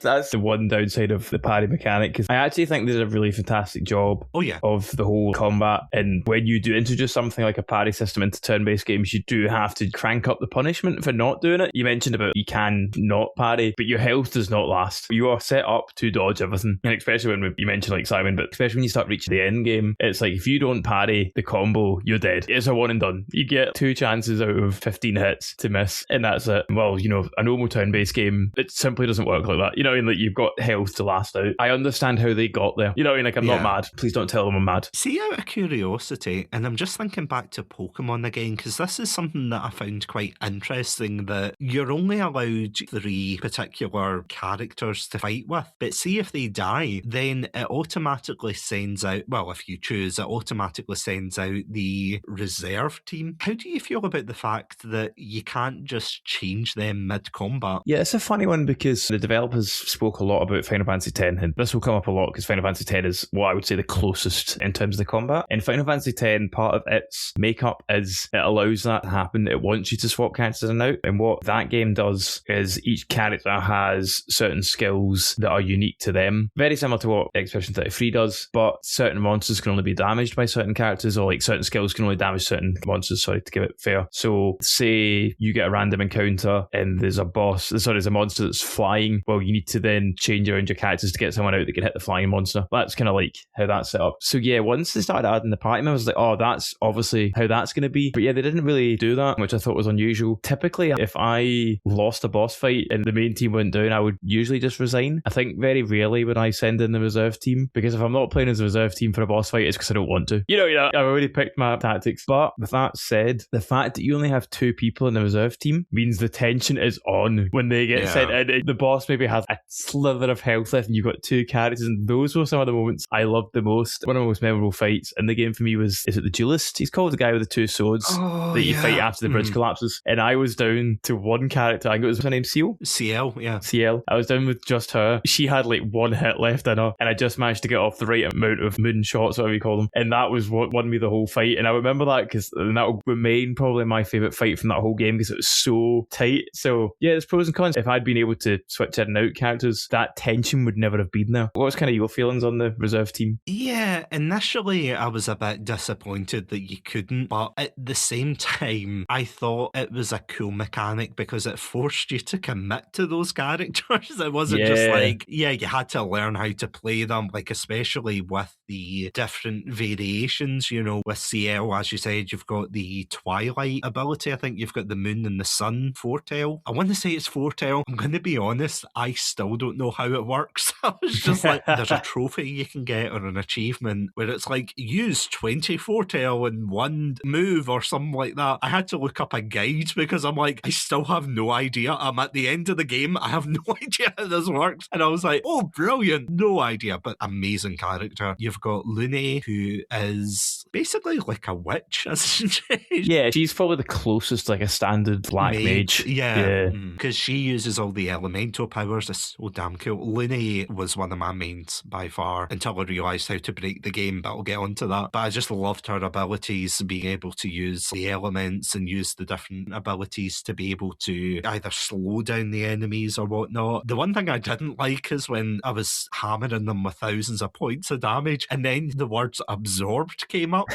That's the one downside of the parry mechanic, because I actually think they did a really fantastic job of the whole combat. And when you do introduce something like a parry system into turn-based games, you do have to crank up the punishment for not doing it. You mentioned about you can not parry, but your health does not last. You are set up to dodge everything. And especially when you mentioned like Simon, but especially when you start reaching the end game, it's like if you don't parry the combo, you're dead. It's a one and done. You get 2 chances out of 15 hits to miss, and that's it. Well, a normal turn-based game, it simply doesn't work like that. Like you've got health to last out. I understand how they got there. Like I'm not mad. Please don't tell them I'm mad. See, out of curiosity, and I'm just thinking back to Pokemon again, because this is something that I found quite interesting, that you're only allowed 3 particular characters to fight with. But see, if they die, then it automatically sends out, well, if you choose, it automatically sends out the reserve team. How do you feel about the fact that you can't just change them mid-combat? Yeah, it's a funny one because the developers spoke a lot about Final Fantasy X, and this will come up a lot because Final Fantasy X is what I would say the closest in terms of the combat. In Final Fantasy X, part of its makeup is it allows that to happen. It wants you to swap characters in and out, and what that game does is each character has certain skills that are unique to them. Very similar to what Expedition 33 does, but certain monsters can only be damaged by certain characters, or like certain skills can only damage certain monsters, sorry, to give it fair. So say you get a random encounter and there's a monster that's flying, well, you need to then change around your characters to get someone out that can hit the flying monster. That's kind of like how that's set up. So yeah, once they started adding the party members, I was like, oh, that's obviously how that's going to be. But yeah, they didn't really do that, which I thought was unusual. Typically, if I lost a boss fight and the main team went down, I would usually just resign. I think very rarely would I send in the reserve team, because if I'm not playing as a reserve team for a boss fight, it's because I don't want to. I've already picked my tactics. But with that said, the fact that you only have 2 people in the reserve team means the tension is on when they get sent in. The boss maybe has a slither of health left and you've got 2 characters, and those were some of the moments I loved the most. One of the most memorable fights in the game for me was, is it the duelist? He's called the guy with the 2 swords that you fight after the bridge collapses. And I was down to one character. I think it was her name CL? CL, yeah. CL. I was down with just her. She had like 1 hit left in her, and I just managed to get off the right amount of moon shots, whatever you call them. And that was what won me the whole fight. And I remember that because that will remain probably my favourite fight from that whole game, because it was so tight. So yeah, there's pros and cons. If I'd been able to switch in and out characters, that tension would never have been there. What was kind of your feelings on the reserve team? Yeah, initially I was a bit disappointed that you couldn't, but at the same time, I thought it was a cool mechanic because it forced you to commit to those characters. It wasn't just like, you had to learn how to play them, like especially with the different variations, with CL, as you said, you've got the Twilight ability. I think you've got the Moon and the Sun foretell. I want to say it's foretell. I'm going to be honest, I still don't know how it works. I was just like, there's a trophy you can get or an achievement where it's like, use 20 foretell in 1 move or something like that. I had to look up a guide because I'm like, I still have no idea. I'm at the end of the game. I have no idea how this works. And I was like, oh, brilliant. No idea, but amazing character. You've got Lune, who is basically like a witch. Yeah, she's probably the closest like a standard black mage. Yeah, because she uses all the elemental powers. It's so damn cool. Lune was one of my mains by far until I realised how to break the game, but I'll get onto that. But I just loved her abilities, being able to use the elements and use the different abilities to be able to either slow down the enemies or whatnot. The one thing I didn't like is when I was hammering them with thousands of points of damage and then the words absorbed came up.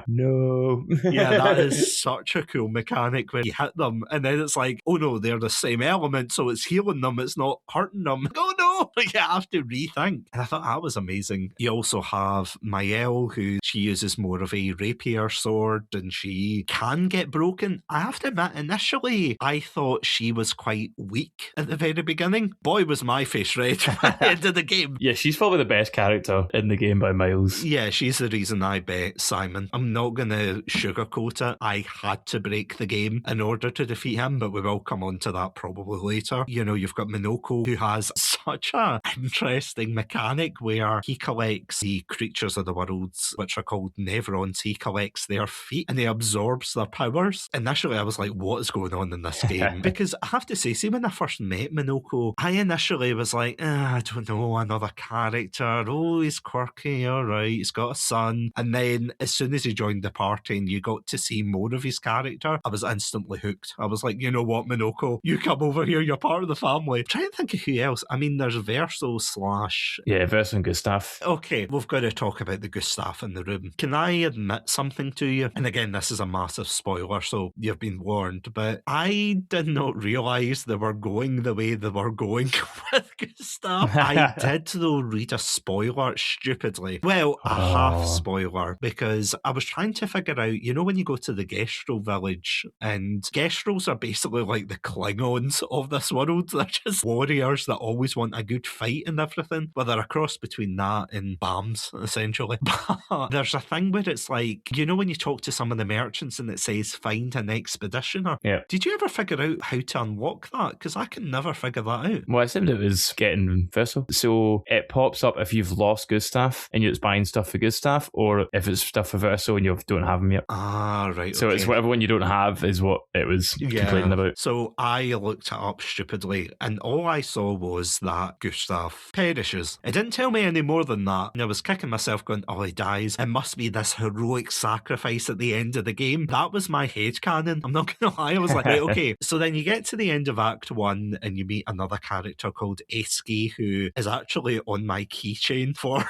No. Yeah, that is such a cool mechanic when you hit them and then it's like, oh no, they're the same element, so it's healing them, it's not hurting them. Oh no, you have to rethink. And I thought that was amazing. You also have Mael, who she uses more of a rapier sword and she can get broken. I have to admit, initially I thought she was quite weak at the very beginning. Boy, was my face red at the end of the game. Yeah, she's probably the best character in the game by miles. Yeah, she's the reason I bet Simon. I'm not going to sugarcoat it. I had to break the game in order to defeat him, but we will come on to that probably later. You've got Minoko, who has such a interesting mechanic where he collects the creatures of the worlds, which are called Nevrons. He collects their feet and he absorbs their powers. Initially, I was like, what is going on in this game? Because I have to say, see, when I first met Minoko, I initially was like, I don't know, another character. Oh, he's quirky, all right, he's got a son. And then as soon as he joined the party and you got to see more of his character, I was instantly hooked. I was like, you know what, Minoko, you come over here, you're part of the family. I'm trying to think of who else. I mean, there's Verso / Yeah, Verso and Gustav. Okay, we've got to talk about the Gustav in the room. Can I admit something to you? And again, this is a massive spoiler, so you've been warned, but I did not realise they were going the way they were going with Gustav. I did, though, read a spoiler stupidly. Well, a half spoiler, because I was trying to figure out, you know, when you go to the Gestrel village, and Gestrels are basically like the Klingons of this world. They're just warriors that always want a good fight and everything. Well, they're a cross between that and BAMs, essentially. But there's a thing where it's like, you know, when you talk to some of the merchants and it says find an expeditioner. Yeah. Did you ever figure out how to unlock that? Because I can never figure that out. Well, I assumed it was getting Verso. So it pops up if you've lost Gustav and you're just buying stuff for Gustav, or if it's stuff for Verso and you don't have them yet. Ah, right. So it's whatever one you don't have is what it was complaining about. So I looked it up stupidly, and all I saw was that Gustav perishes. It didn't tell me any more than that, and I was kicking myself going, oh, he dies. It must be this heroic sacrifice at the end of the game. That was my headcanon. I'm not going to lie. I was like, right, okay. So then you get to the end of Act 1 and you meet another character called Eski, who is actually on my keychain for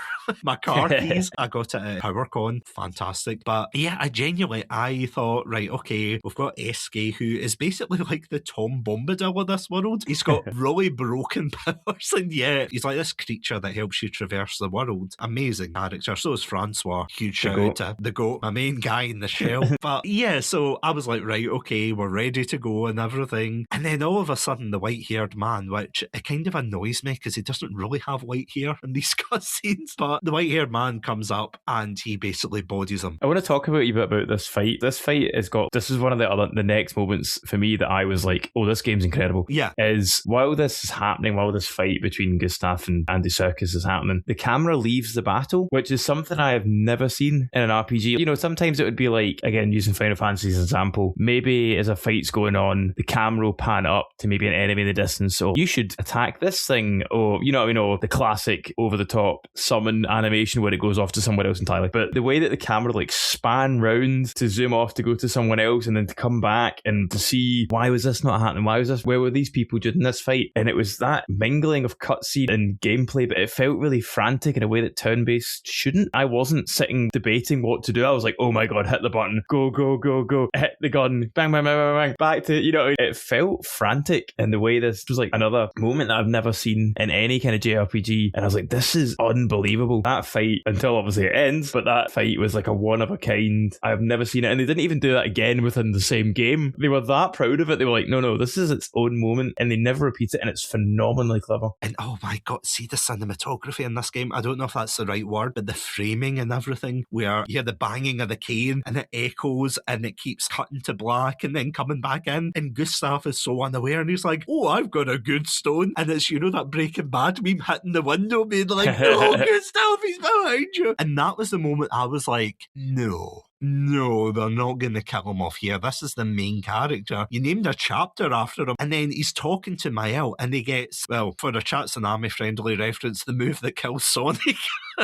my car keys. I got it at PowerCon. Fantastic. But yeah, I thought, right, okay, we've got Eski, who is basically like the Tom Bombadil of this world. He's got really broken powers, and yeah, he's like this creature that helps you traverse the world. Amazing character. So is Francois. Huge shout out to the goat, my main guy in the shell. But yeah, so I was like, right, okay, we're ready to go and everything. And then all of a sudden, the white-haired man, which it kind of annoys me because he doesn't really have white hair in these cutscenes, but the white-haired man comes up and he basically bodies him. I want to talk a bit about this fight. This fight has got, this is one of the next moments for me that I was like, oh, this game's incredible. Yeah. Is while this is happening, while this fight between Gustav and Andy Serkis is happening, the camera leaves the battle, which is something I have never seen in an RPG. You know, sometimes it would be like, again, using Final Fantasy as an example, maybe as a fight's going on, the camera will pan up to maybe an enemy in the distance, or you should attack this thing, or, you know what I mean, or the classic over-the-top summon animation where it goes off to somewhere else entirely. But the way that the camera like span round to zoom off to go to someone else and then to come back and to see, why was this not happening? Why was this? Where were these people during this fight? And it was that mingling of cutscene and gameplay, but it felt really frantic in a way that turn-based shouldn't. I wasn't sitting debating what to do. I was like, oh my god, hit the button, go, go, go, go, hit the gun, bang, bang, bang, bang, bang, back to, you know, it felt frantic in the way this was like another moment that I've never seen in any kind of JRPG. And I was like, this is unbelievable. That fight, until obviously it ends, but that fight was like a one of a kind. I've never seen it. And they didn't even do that again within the same game. They were that proud of it. They were like, no, this is its own moment. And they never repeat it. And it's phenomenally clever. And oh my god, see the cinematography in this game. I don't know if that's the right word, but the framing and everything, where you hear the banging of the cane and it echoes and it keeps cutting to black and then coming back in. And Gustav is so unaware and he's like, oh, I've got a good stone. And it's, you know, that Breaking Bad meme hitting the window, being like, oh, Gustav, he's behind you. And that was the moment I was like, no, they're not going to kill him off here. This is the main character. You named a chapter after him. And then he's talking to Mael and he gets, well, for a Satsunami friendly reference, the move that kills Sonic.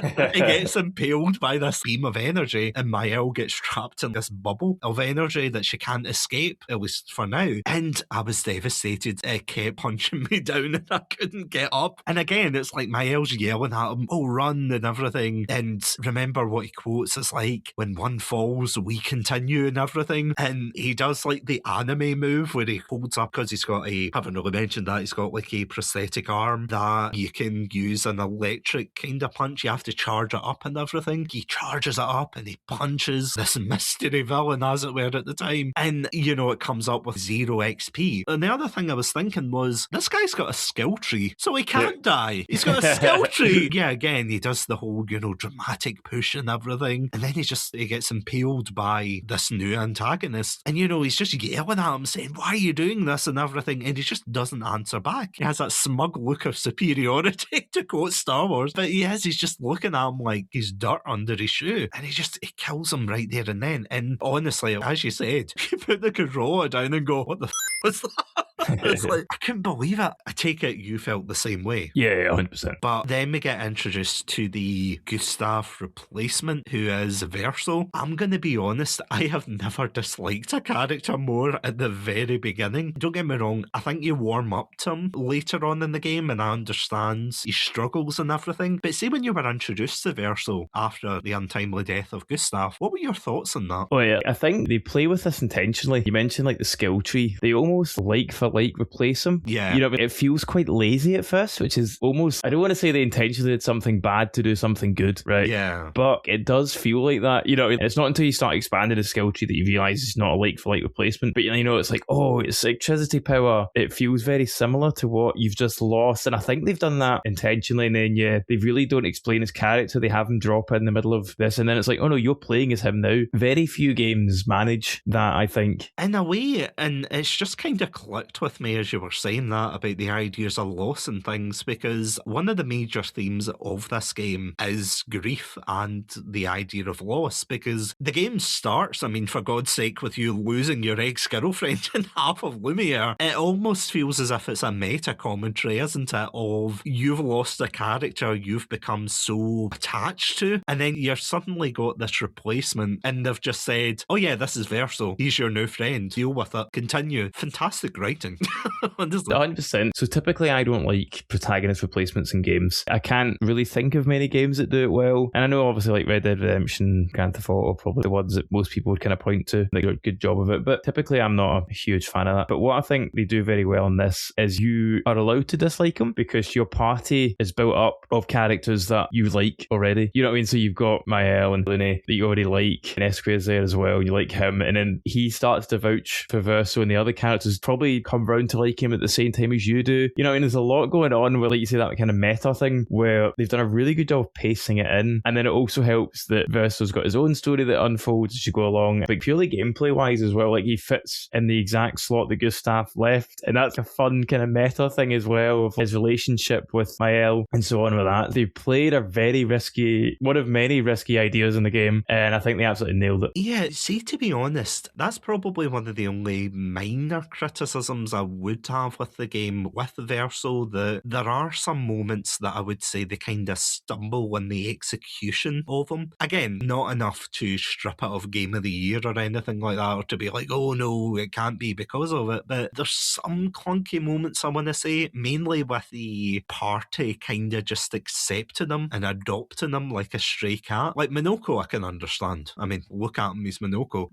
He gets impaled by this beam of energy and Mael gets trapped in this bubble of energy that she can't escape, at least for now. And I was devastated. It kept punching me down and I couldn't get up. And again, it's like Mael's yelling at him, oh, run and everything. And remember what he quotes, it's like, when one falls, we continue and everything. And he does like the anime move where he holds up, because he's got I haven't really mentioned that, he's got like a prosthetic arm that you can use an electric kind of punch. You have to charge it up and everything. He charges it up and he punches this mystery villain, as it were, at the time. And, you know, it comes up with 0 XP. And the other thing I was thinking was, this guy's got a skill tree, so he can't die. He's got a skill tree. Yeah, again, he does the whole, you know, dramatic push and everything. And then he gets impaled impaled by this new antagonist. And, you know, he's just yelling at him saying, why are you doing this and everything? And he just doesn't answer back. He has that smug look of superiority, to quote Star Wars. But he's just looking at him like he's dirt under his shoe. And he kills him right there and then. And honestly, as you said, you put the controller down and go, what the was that? It's like, I couldn't believe it. I take it you felt the same way. Yeah, 100%. But then we get introduced to the Gustav replacement, who is Verso. I'm going to be honest, I have never disliked a character more at the very beginning. Don't get me wrong, I think you warm up to him later on in the game, and I understand his struggles and everything. But see, when you were introduced to Verso after the untimely death of Gustav, what were your thoughts on that? Oh yeah, I think they play with this intentionally. You mentioned like the skill tree. They almost like for like replace him. Yeah. You know, it feels quite lazy at first, which is almost, I don't want to say they intentionally did something bad to do something good, right? Yeah. But it does feel like that. You know, it's not until you start expanding the skill tree that you realise it's not a like for like replacement. But you know, it's like, oh, it's electricity power. It feels very similar to what you've just lost. And I think they've done that intentionally. And then, yeah, they really don't explain his character. They have him drop in the middle of this. And then it's like, oh no, you're playing as him now. Very few games manage that, I think. In a way, and it's just kind of clicked with me as you were saying that about the ideas of loss and things, because one of the major themes of this game is grief and the idea of loss, because the game starts, I mean, for God's sake, with you losing your ex-girlfriend in half of Lumiere. It almost feels as if it's a meta commentary, isn't it, of you've lost a character you've become so attached to, and then you've suddenly got this replacement, and they've just said, oh yeah, this is Verso, he's your new friend, deal with it, continue. Fantastic writing. 100%. So typically I don't like protagonist replacements in games. I can't really think of many games that do it well. And I know obviously like Red Dead Redemption, Grand Theft Auto, probably the ones that most people would kind of point to, they do a good job of it. But typically I'm not a huge fan of that. But what I think they do very well in this is you are allowed to dislike them because your party is built up of characters that you like already. You know what I mean? So you've got Mael and Lune that you already like, and Esquire's there as well, you like him, and then he starts to vouch for Verso, and the other characters probably come round to like him at the same time as you do. You know, and there's a lot going on where, like you say, that kind of meta thing where they've done a really good job of pacing it in, and then it also helps that Verso's got his own story that unfolds as you go along. Like purely gameplay wise as well, like he fits in the exact slot that Gustav left, and that's a fun kind of meta thing as well of his relationship with Mael and so on with that. They played a very risky, one of many risky ideas in the game, and I think they absolutely nailed it. Yeah, see, to be honest, that's probably one of the only minor criticisms I would have with the game with Verso. There are some moments that I would say they kind of stumble in the execution of them. Again, not enough to strip it of Game of the Year or anything like that, or to be like, oh no, it can't be because of it. But there's some clunky moments, I want to say, mainly with the party kind of just accepting them and adopting them like a stray cat. Like Minoko, I can understand. I mean, look at him, he's Minoko.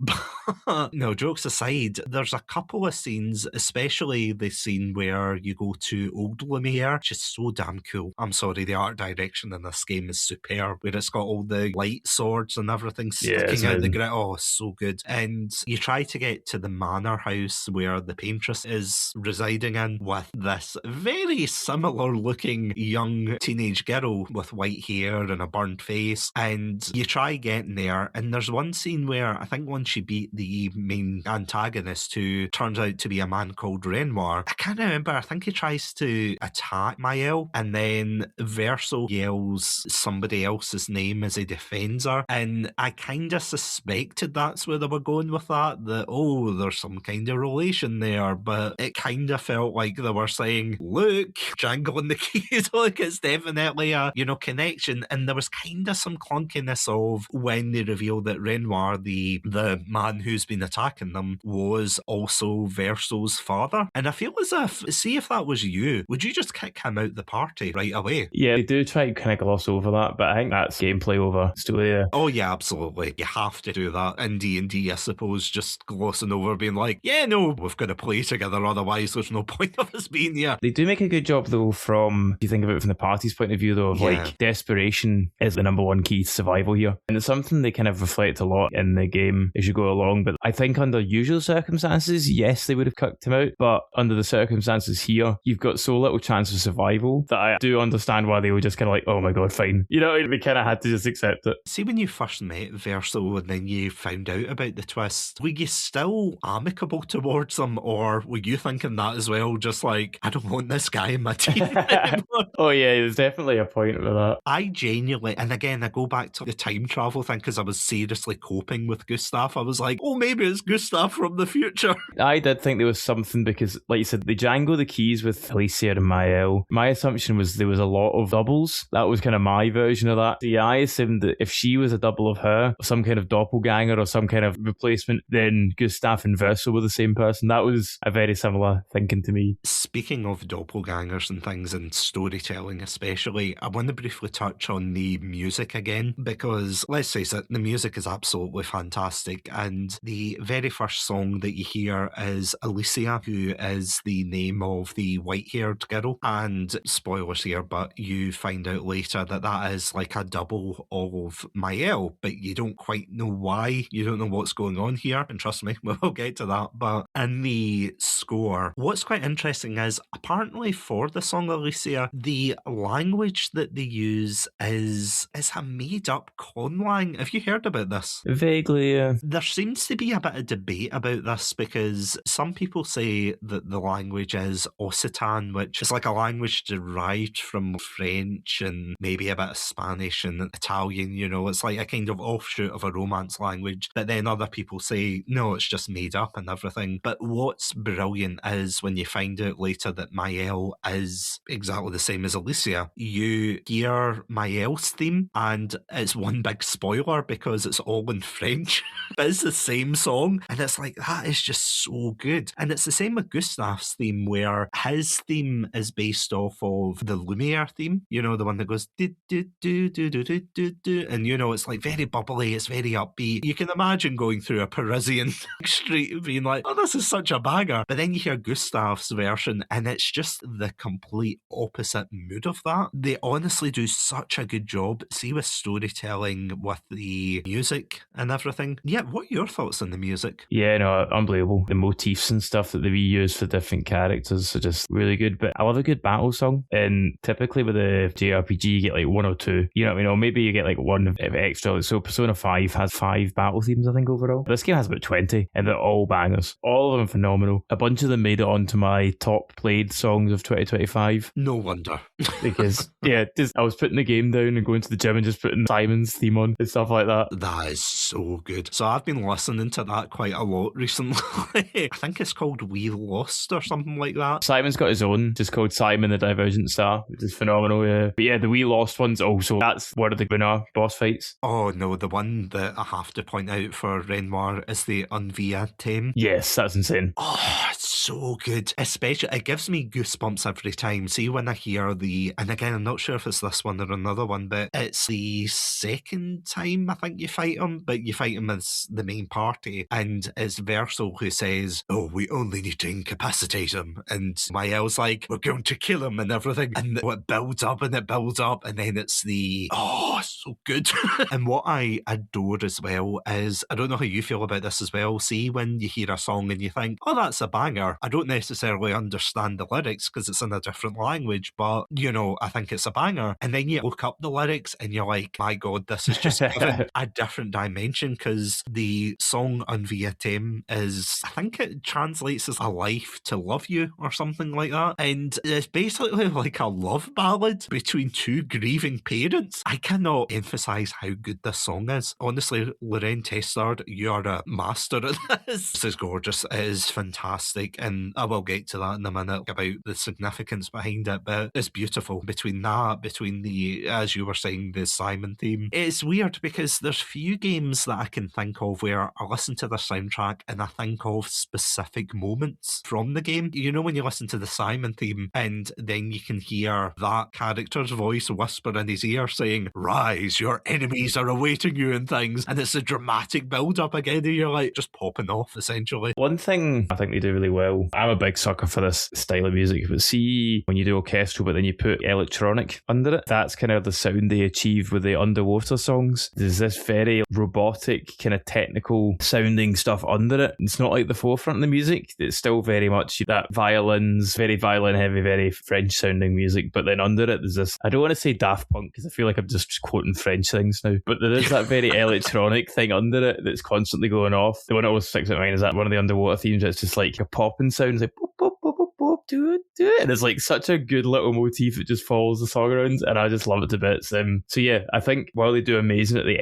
But no, jokes aside, there's a couple of scenes, especially the scene where you go to Old Lumiere, which is so damn cool. I'm sorry, the art direction in this game is superb, where it's got all the light swords and everything sticking out the grit. Oh, so good. And you try to get to the manor house where the paintress is residing in, with this very similar looking young teenage girl with white hair and a burnt face, and you try getting there, and there's one scene where I think once you beat the main antagonist, who turns out to be a man called Renoir, I can't remember, I think he tries to attack Mael, and then Verso yells somebody else's name as he defends her, and I kind of suspected that's where they were going with that oh, there's some kind of relation there, but it kind of felt like they were saying, look, jangling the keys, look, it's definitely a, connection. And there was kind of some clunkiness of when they revealed that Renoir, the man who's been attacking them, was also Verso's father. And I feel as if, see if that was you, would you just kick him out the party right away? Yeah, they do try to kind of gloss over that, but I think that's gameplay over story there. Oh yeah, absolutely. You have to do that in D&D, I suppose, just glossing over, being like, yeah, no, we've got to play together, otherwise there's no point of us being here. They do make a good job though from, if you think of it from the party's point of view though, of like desperation is the number one key to survival here. And it's something they kind of reflect a lot in the game as you go along, but I think under usual circumstances, yes, they would have kicked him out. but under the circumstances here, you've got so little chance of survival that I do understand why they were just kind of like, oh my god, fine. You know, they kind of had to just accept it. See, when you first met Verso and then you found out about the twist, were you still amicable towards them, or were you thinking that as well, just like, I don't want this guy in my team anymore? Oh yeah, there's definitely a point with that. I genuinely, and again, I go back to the time travel thing because I was seriously coping with Gustav. I was like, oh, maybe it's Gustav from the future. I did think there was something because, like you said, they jangle the keys with Alicia and Mael. My assumption was there was a lot of doubles. That was kind of my version of that. So yeah, I assumed that if she was a double of her, some kind of doppelganger or some kind of replacement, then Gustav and Verso were the same person. That was a very similar thinking to me. Speaking of doppelgangers and things and storytelling especially, I want to briefly touch on the music again because, let's face it, the music is absolutely fantastic, and the very first song that you hear is Alicia, who is the name of the white-haired girl, and spoilers here, but you find out later that that is like a double of Mael, but you don't quite know why, you don't know what's going on here, and trust me, we'll get to that. But in the score, what's quite interesting is apparently for the song Alicia, the language that they use is a made-up conlang. Have you heard about this? Vaguely, yeah. There seems to be a bit of debate about this because some people say that the language is Occitan, which is like a language derived from French and maybe a bit of Spanish and Italian, you know, it's like a kind of offshoot of a Romance language. But then other people say, no, it's just made up and everything. But what's brilliant is when you find out later that Mael is exactly the same as Alicia, you hear Mael's theme and it's one big spoiler because it's all in French, but it's the same song, and it's like, that is just so good. And it's the same with Gustav's theme, where his theme is based off of the Lumiere theme, you know, the one that goes do do do do do do do do, and you know, it's like very bubbly, it's very upbeat. You can imagine going through a Parisian street and being like, oh, this is such a banger. But then you hear Gustav's version and it's just the complete opposite mood of that. They honestly do such a good job, see, with storytelling, with the music and everything. Yeah, what are your thoughts on the music? Yeah, no, unbelievable. The motifs and stuff that they reuse for different characters are just really good. But I love a good battle song. And typically with a JRPG, you get like one or two. You know what I mean? Or maybe you get like one extra. So Persona 5 has 5 battle themes, I think, overall. This game has about 20, and they're all bangers. All of them phenomenal. A bunch of them made it onto my top played songs of 2025. No wonder. Because, yeah, just, I was putting the game down and going to the gym and just putting Simon's theme on and stuff like that. That is so good. So I've been listening to that quite a lot recently. I think it's called We Lost or something like that. Simon's got his own, just called Simon the Divergent Star, which is phenomenal, yeah. But yeah, the We Lost one's also, that's one of the winner boss fights. Oh no, the one that I have to point out for Renoir is the Unvia theme. Yes, that's insane. Oh, it's so good. Especially, it gives me goosebumps every time. See, when I hear the, and again, I'm not sure if it's this one or another one, but it's the second time I think you fight him, but you fight him as the main party, and it's Verso who says, oh, we only need to incapacitate him, and Mael's like, we're going to kill him and everything, and it builds up and it builds up, and then it's the, oh, so good. And what I adore as well is, I don't know how you feel about this as well, see, when you hear a song and you think, oh, that's a banger, I don't necessarily understand the lyrics because it's in a different language, but, you know, I think it's a banger, and then you look up the lyrics and you're like, my god, this is just given a different dimension, because the song Unvia Tem is, I think it translates as a life to love you or something like that, and it's basically like a love ballad between two grieving parents. I cannot emphasise how good this song is. Honestly, Lorraine Testard, you are a master at this. This is gorgeous. It is fantastic, and I will get to that in a minute about the significance behind it, but it's beautiful. Between that, between the, as you were saying, the Simon theme, it's weird because there's few games that I can think of where I listen to the soundtrack and I think of specific moments from the game. You know, when you listen to the Simon theme and then you can hear that character's voice whisper in his ear saying, rise, your enemies are awaiting you and things, and it's a dramatic build up again and you're like just popping off essentially. One thing I think they do really well. I'm a big sucker for this style of music, but see when you do orchestral but then you put electronic under it, that's kind of the sound they achieve with the underwater songs. There's this very robotic kind of technical sounding stuff under it. It's not like the forefront of the music, it's still very much that violins, very violin heavy, very French sounding music, but then under it there's this, I don't want to say Daft Punk because I feel like I'm just quoting French things now, but there is that very electronic thing under it that's constantly going off. The one that always sticks in my mind is that one of the underwater themes, it's just like a popping sound, it's like boop, boop, boop, boop, boop, do it, and it's like such a good little motif. It just follows the song around, and I just love it to bits. So yeah, I think while they do amazing at the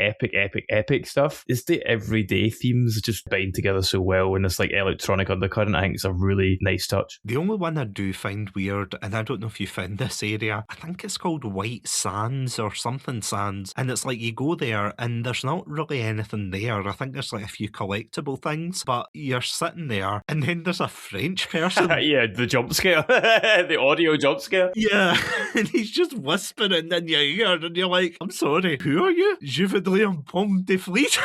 epic stuff, it's the everyday themes just bind together so well in this like electronic undercurrent. I think it's a really nice touch. The only one I do find weird, and I don't know if you found this area, I think it's called White Sands or something Sands, and it's like you go there and there's not really anything there. I think there's like a few collectible things, but you're sitting there and then there's a French person. Yeah, the jump scare. The audio jump scare. Yeah, and he's just whispering in your ear and you're like, I'm sorry, who are you? Je voudrais un pomme de fleet.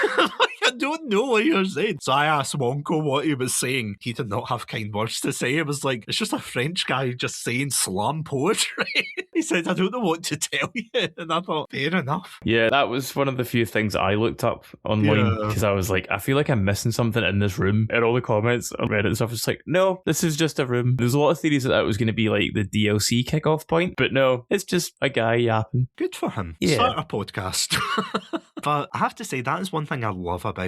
I don't know what you're saying. So I asked Wonko what he was saying. He did not have kind words to say. It was like, it's just a French guy just saying slam poetry. He said, I don't know what to tell you. And I thought, fair enough. Yeah, that was one of the few things I looked up online because I was like, I feel like I'm missing something in this room. And all the comments on Reddit and stuff was like, no, this is just a room. There's a lot of theories that was going to be like the DLC kickoff point, but no, it's just a guy yapping. Good for him. Yeah. Start a podcast. But I have to say, that is one thing I love about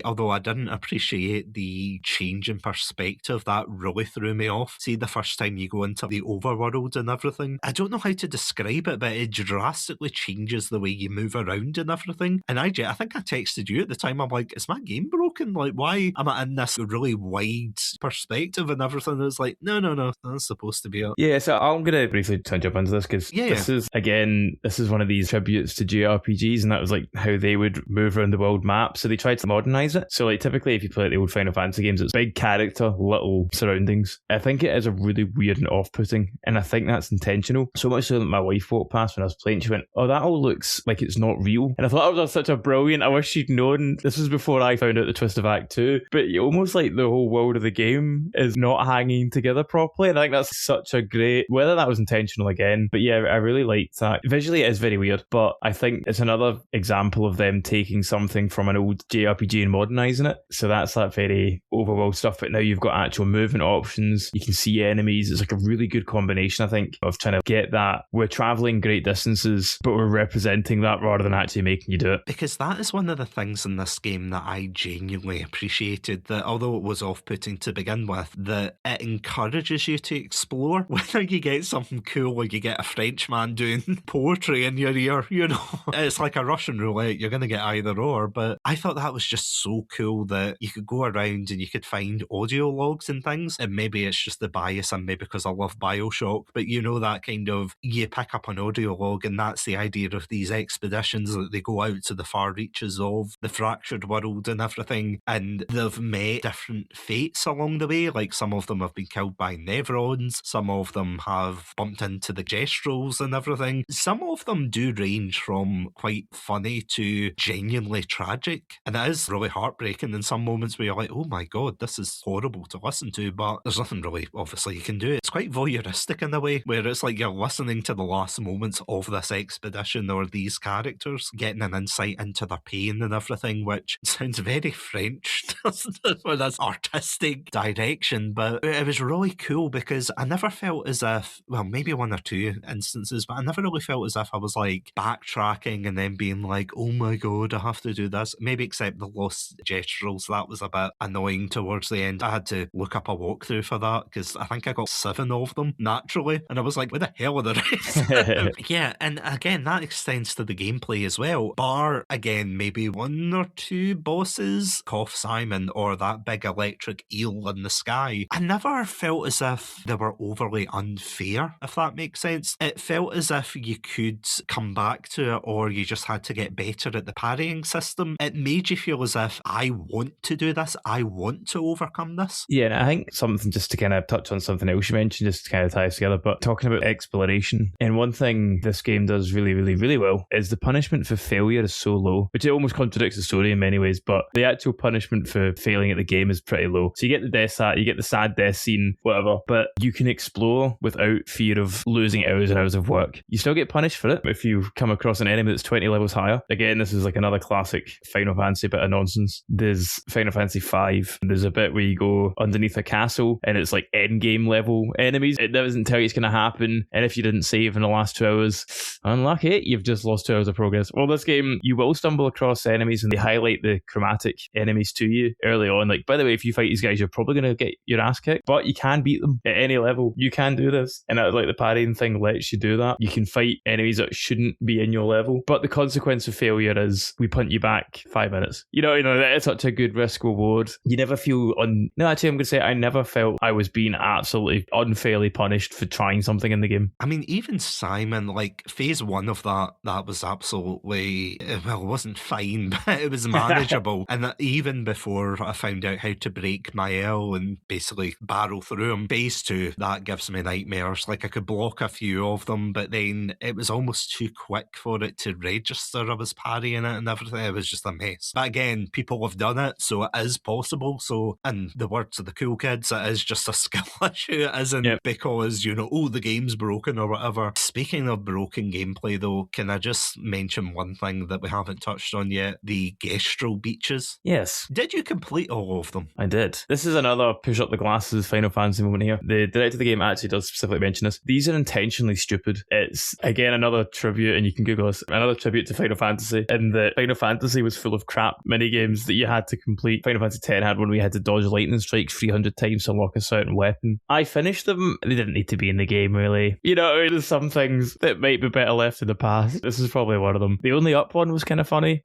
although I didn't appreciate the change in perspective, that really threw me off. See, the first time you go into the overworld and everything, I don't know how to describe it, but it drastically changes the way you move around and everything. And I think I texted you at the time, I'm like, is my game broken? Like, why am I in this really wide perspective and everything? It was like, no, that's supposed to be it. Yeah, so I'm going to briefly jump into this because this is one of these tributes to JRPGs, and that was like how they would move around the world map. So they tried to modernize it. So like typically if you play the old Final Fantasy games, it's big character, little surroundings. I think it is a really weird and off-putting, and I think that's intentional. So much so that my wife walked past when I was playing, she went, oh, that all looks like it's not real. And I thought that was such a brilliant, I wish she'd known. This was before I found out the twist of Act 2, but almost like the whole world of the game is not hanging together properly. And I think that's such a great, whether that was intentional again, but yeah, I really liked that. Visually it is very weird, but I think it's another example of them taking something from an old JRPG and modernizing it. So that's that very overworld stuff, but now you've got actual movement options, you can see enemies. It's like a really good combination, I think, of trying to get that we're traveling great distances, but we're representing that rather than actually making you do it. Because that is one of the things in this game that I genuinely appreciated, that although it was off-putting to begin with, that it encourages you to explore. Whether you get something cool or you get a French man doing poetry in your ear, you know, it's like a Russian roulette, you're going to get either or. But I thought that was just so cool that you could go around and you could find audio logs and things, and maybe it's just the bias and maybe because I love Bioshock, but you know, that kind of, you pick up an audio log and that's the idea of these expeditions, that they go out to the far reaches of the fractured world and everything, and they've met different fates along the way. Like some of them have been killed by Nevrons, some of them have bumped into the Gestrels and everything. Some of them do range from quite funny to genuinely tragic, and it is really heartbreaking in some moments where you're like, oh my god, this is horrible to listen to, but there's nothing really obviously you can do. It's quite voyeuristic in a way, where it's like you're listening to the last moments of this expedition or these characters, getting an insight into their pain and everything, which sounds very French, doesn't it, for this artistic direction. But it was really cool because I never felt as if, well, maybe one or two instances, but I never really felt as if I was like backtracking and then being like, oh my god, I have to do this. Maybe except the lost Gestrels, that was a bit annoying towards the end. I had to look up a walkthrough for that because I think I got 7 of them naturally, and I was like, where the hell are the rest? Yeah, and again, that extends to the gameplay as well, bar again maybe 1 or 2 bosses, Cough Simon or that big electric eel in the sky. I never felt as if they were overly unfair, if that makes sense. It felt as if you could come back to it, or you just had to get better better at the parrying system. It made you feel as if I want to do this, I want to overcome this. Yeah, and I think something just to kind of touch on something else you mentioned, just to kind of tie us together, but talking about exploration, and one thing this game does really, really, really well is the punishment for failure is so low, which it almost contradicts the story in many ways, but the actual punishment for failing at the game is pretty low. So you get the death sat, you get the sad death scene, whatever, but you can explore without fear of losing hours and hours of work. You still get punished for it if you come across an enemy that's 20 levels higher. Again, this is like another classic Final Fantasy bit of nonsense. There's Final Fantasy V, there's a bit where you go underneath a castle and it's like end game level enemies. It doesn't tell you it's going to happen, and if you didn't save in the last 2 hours, unlucky, you've just lost 2 hours of progress. Well, this game, you will stumble across enemies and they highlight the chromatic enemies to you early on. Like, by the way, if you fight these guys, you're probably going to get your ass kicked, but you can beat them at any level. You can do this, and like the parrying thing lets you do that. You can fight enemies that shouldn't be in your level, but the consequence of failure is we punt you back 5 minutes. You know, it's such a good risk reward. You never feel no, actually, I'm going to say I never felt I was being absolutely unfairly punished for trying something in the game. I mean, even Simon, like phase 1 of that was absolutely, well, it wasn't fine, but it was manageable. And even before I found out how to break my L and basically barrel through them, phase 2, that gives me nightmares. Like I could block a few of them, but then it was almost too quick for it to register I was parrying it and everything. It was just a mess. But again, people have done it, so it is possible. So in the words of the cool kids, it is just a skill issue. It isn't because, the game's broken or whatever. Speaking of broken gameplay though, can I just mention one thing that we haven't touched on yet? The Gestrel Beaches. Yes. Did you complete all of them? I did. This is another push up the glasses Final Fantasy moment here. The director of the game actually does specifically mention this. These are intentionally stupid. It's, again, another tribute, and you can Google this, another tribute to Final Fantasy, in that Final Fantasy was full of crap minigames that you had to complete. Final Fantasy X had one where you had to dodge lightning strikes 300 times to unlock a certain weapon. I finished them. They didn't need to be in the game, really. There's some things that might be better left in the past. This is probably one of them. The only up one was kind of funny.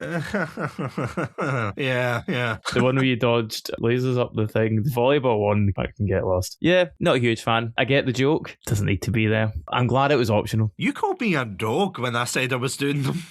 Yeah. The one where you dodged lasers up the thing. The volleyball one, I can get lost. Yeah, not a huge fan. I get the joke. Doesn't need to be there. I'm glad it was optional. You called me a dog when I said I was doing them.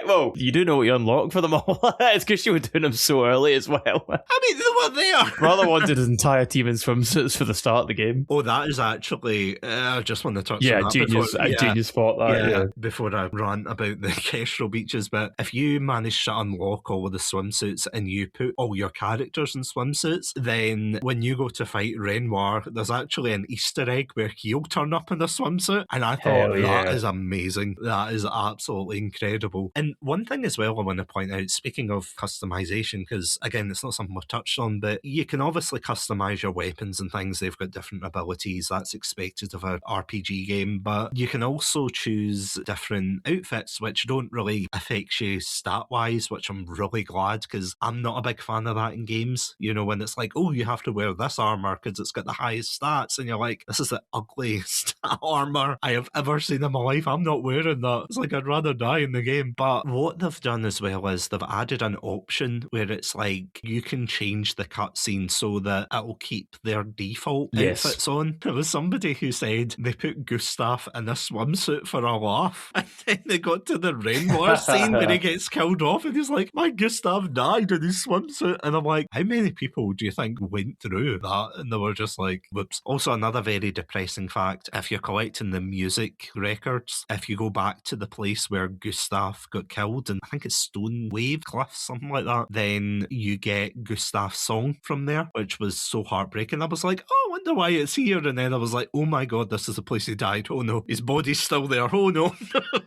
Well, you do know what you unlock for them all. It's because you were doing them so early as well. I mean, they were there. Brother wanted his entire team in swimsuits for the start of the game. Oh, that is actually, I just want to touch on that. Genius spot that. Before I rant about the Gestrel Beaches, but if you manage to unlock all of the swimsuits and you put all your characters in swimsuits, then when you go to fight Renoir, there's actually an Easter egg where he'll turn up in a swimsuit, and I thought that is amazing. That is absolutely incredible. And one thing as well I want to point out, speaking of customization, because again, it's not something we've touched on, but you can obviously customize your weapons and things. They've got different abilities. That's expected of an RPG game, but you can also choose different outfits which don't really affect you stat-wise, which I'm really glad, because I'm not a big fan of that in games. When it's like, oh, you have to wear this armor because it's got the highest stats, and you're like, this is the ugliest armor I have ever seen in my life. I'm not wearing that. It's like I'd rather die in the game. But what they've done as well is they've added an option where it's like you can change the cutscene so that it'll keep their default outfits on. There was somebody who said they put Gustav in a swimsuit for a laugh, and then they got to the Renoir scene where he gets killed off, and he's like, my Gustav died in his swimsuit. And I'm like, how many people do you think went through that? And they were just like, whoops. Also, another very depressing fact, if you're collecting the music records, if you go back to the place where Gustav got killed, and I think it's Stone Wave Cliff, something like that, then you get Gustav's song from there, which was so heartbreaking. I was like, oh, I wonder why it's here. And then I was like, oh my god, this is the place he died. Oh no, his body's still there. Oh no.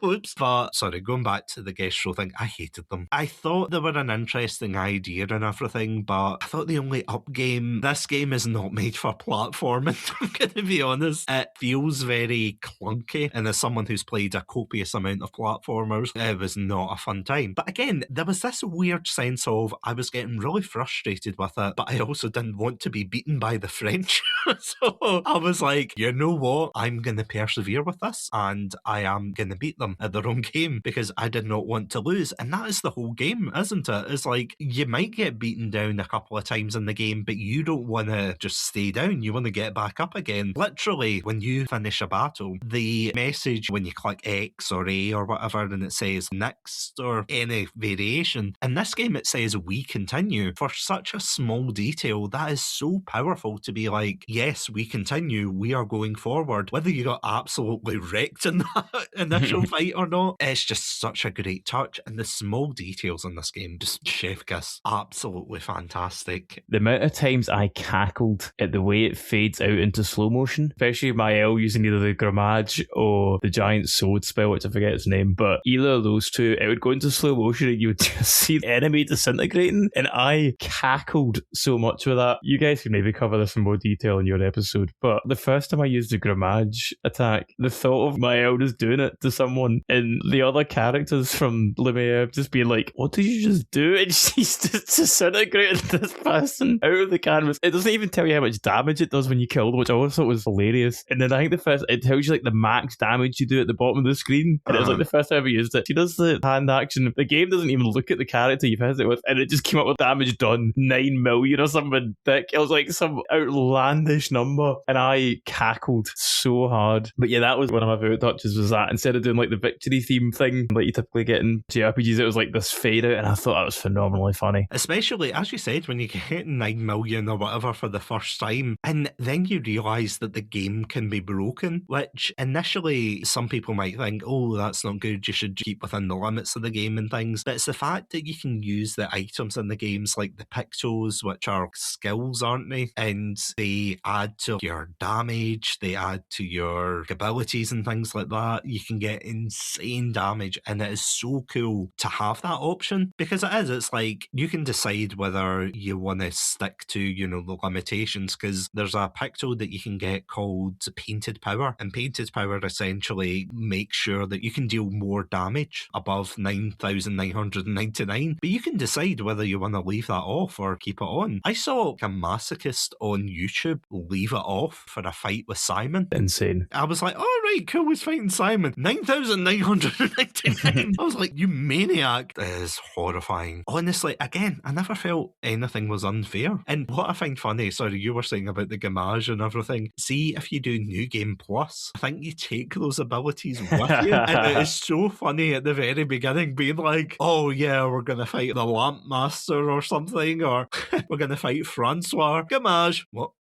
Oops. But sorry, going back to the Gestrel thing, I hated them. I thought they were an interesting idea and everything, but I thought the only up game, this game is not made for platforming. I'm going to be honest. It feels very clunky, and as someone who's played a copious amount of platformers, it was not a fun time. But again, there was this weird sense of I was getting really frustrated with it, but I also didn't want to be beaten by the French. So I was like, you know what? I'm going to persevere with this and I am going to beat them at their own game because I did not want to lose. And that is the whole game, isn't it? It's like you might get beaten down a couple of times in the game, but you don't want to just stay down. You want to get back up again. Literally, when you finish a battle, the message when you click X or A or whatever, and it says next or any variation. In this game, it says we continue. For such a small detail, that is so powerful to be like, yes, we continue. We are going forward. Whether you got absolutely wrecked in that initial fight or not, it's just such a great touch. And the small details in this game, just chef kiss, absolutely fantastic. The amount of times I cackled at the way it fades out into slow motion, especially Mael using either the Grammage or the giant sword spell, which I forget its name, but either of those two, it would go into slow motion and you would just see the enemy disintegrating, and I cackled so much with that. You guys can maybe cover this in more detail in your episode, but the first time I used the Grammage attack, the thought of Mael just doing it to someone and the other characters from Lumiere just being like, what did you just do? And she's just disintegrated this person out of the canvas. It doesn't even tell you how much damage it does when you kill them, which I always thought was hilarious. And then I think it tells you like the max damage you do at the bottom of the screen. And it was like the first time I ever used it. She does the hand action. The game doesn't even look at the character you've hit it with, and it just came up with damage done 9 million or something thick. It was like some outlandish number, and I cackled so hard. But yeah, that was one of my favorite touches, was that instead of doing like the victory theme thing like you typically get in JRPGs, it was like this fade out, and I thought that was phenomenally funny. Especially, as you said, when you get 9 million or whatever for the first time, and then you realise that the game can be broken, which initially some people might think, oh, that's not good, you should keep within the limits of the game and things. But it's the fact that you can use the items in the games, like the pictos, which are skills, aren't they? And they add to your damage, they add to your abilities and things like that. You can get insane damage, and it is so cool to have that option, because it's like you can decide whether you want to stick to, the limitations, because there's a picto that you can get called Painted Power, and Painted Power essentially makes sure that you can deal more damage above 9,999, but you can decide whether you want to leave that off or keep it on. I saw a masochist on YouTube leave it off for a fight with Simon. Insane. I was like, all right, cool, he's fighting Simon. 9,999. I was like, you maniac. That is horrifying. Honestly, again, I never felt anything was unfair. And what I find funny, sorry, you were saying about the Gamage and everything. See, if you do New Game Plus, I think you take those abilities with you. And it is so funny at the very beginning being like, oh yeah, we're going to fight the Lamp Master or something, or we're going to fight Francois. Gamage. What?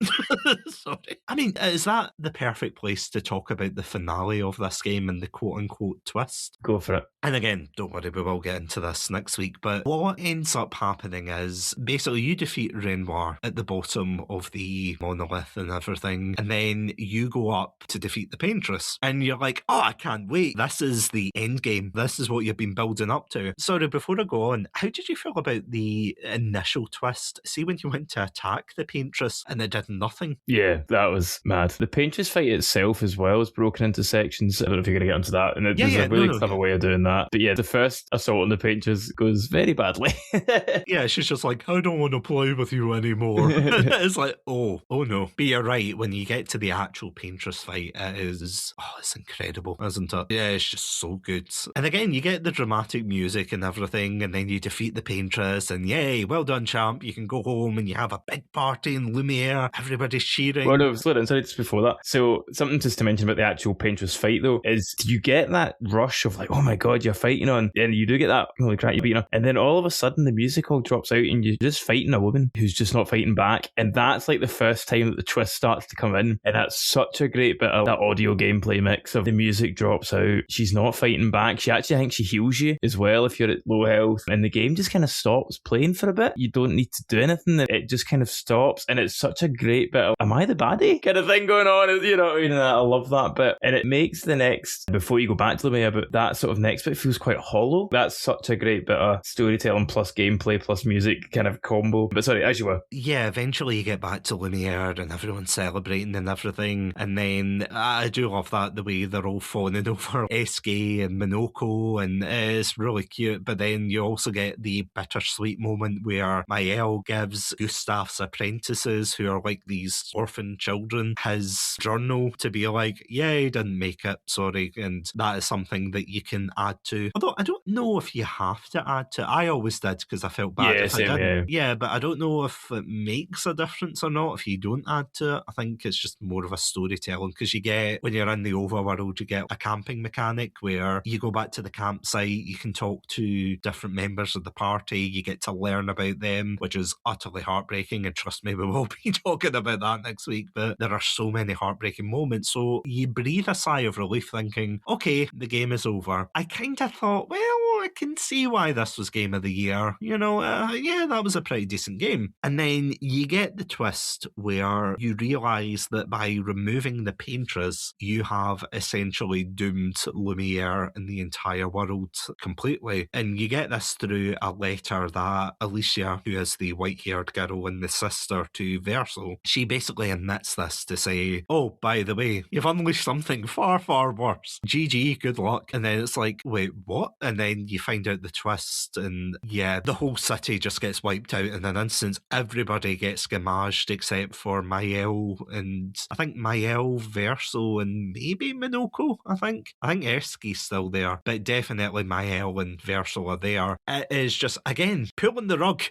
Sorry. I mean, is that the perfect place to talk about the finale of this game and the quote-unquote twist? Go for it. And again, don't worry, we will get into this next week, but what ends up happening is basically you defeat Renoir at the bottom of the monolith and everything, and then you go up to defeat the Paintress, and you're like, oh, I can't wait. This is the end game. This is what you've been building up to. Sorry, before I go on, how did you feel about the initial twist? See, when you went to attack the Paintress and it did nothing? Yeah, that was mad. The Paintress fight itself as well is broken into sections. I don't know if you're going to get into that, and there's a really clever way of doing that. But yeah, the first assault on the Paintress goes very badly. Yeah, she's just like, I don't want to play with you anymore. It's like, oh no. But you're right, when you get to the actual Paintress fight, it's incredible, isn't it? Yeah, it's just so good. And again, you get the dramatic music and everything, and then you defeat the Paintress, and yay, well done, champ. You can go home and you have a big party in Lumiere. Everybody's cheering. Well, no, slow down. Sorry, just before that. So, something just to mention about the actual Paintress fight, though, is you get that rush of like, oh my god, you're fighting on, and you do get that, holy crap, you're beating her. And then all of a sudden, the music all drops out, and you're just fighting a woman who's just not fighting back. And that's like the first time that the twist starts to come in. And that's such a great bit of that audio gameplay mix of the music drops out. She's not fighting back. She actually, I think she heals you as well if you're at low health. And the game just kind of stops playing for a bit. You don't need to do anything. It just kind of stops. And it's such a great bit of, am I the baddie kind of thing going on? You know, I love that bit. And it makes the next, before you go back to the way about that sort of next bit feels quite hollow. That's such a great bit of storytelling plus gameplay plus music kind of combo. But sorry, as you were. Yeah, eventually you get back to Lumiere and everyone's celebrating and everything. And then I do love that, the way they're all fawning over Eske and Minoko, and it's really cute. But then you also get the bittersweet moment where Mael gives Gustav's apprentices, who are like these these orphan children his journal to be like, yeah, he didn't make it, sorry. And that is something that you can add to. Although I don't know if you have to add to. I always did because I felt bad if I didn't. Yeah, but I don't know if it makes a difference or not if you don't add to it. I think it's just more of a storytelling because you get, when you're in the overworld, you get a camping mechanic where you go back to the campsite, you can talk to different members of the party, you get to learn about them, which is utterly heartbreaking, and trust me, we will be talking about that next week, but there are so many heartbreaking moments, so you breathe a sigh of relief thinking, okay, the game is over. I kind of thought, well, I can see why this was Game of the Year, yeah, that was a pretty decent game. And then you get the twist where you realise that by removing the painters, you have essentially doomed Lumiere and the entire world completely. And you get this through a letter that Alicia, who is the white-haired girl and the sister to Verso, she basically admits this to say, oh, by the way, you've unleashed something far, far worse. GG, good luck. And then it's like, wait, what? And then you find out the twist, and yeah, the whole city just gets wiped out in an instance. Everybody gets gamaged except for Mael, and I think Mael, Verso, and maybe Minoko, I think Eski's still there, but definitely Mael and Verso are there. It is just, again, pulling the rug.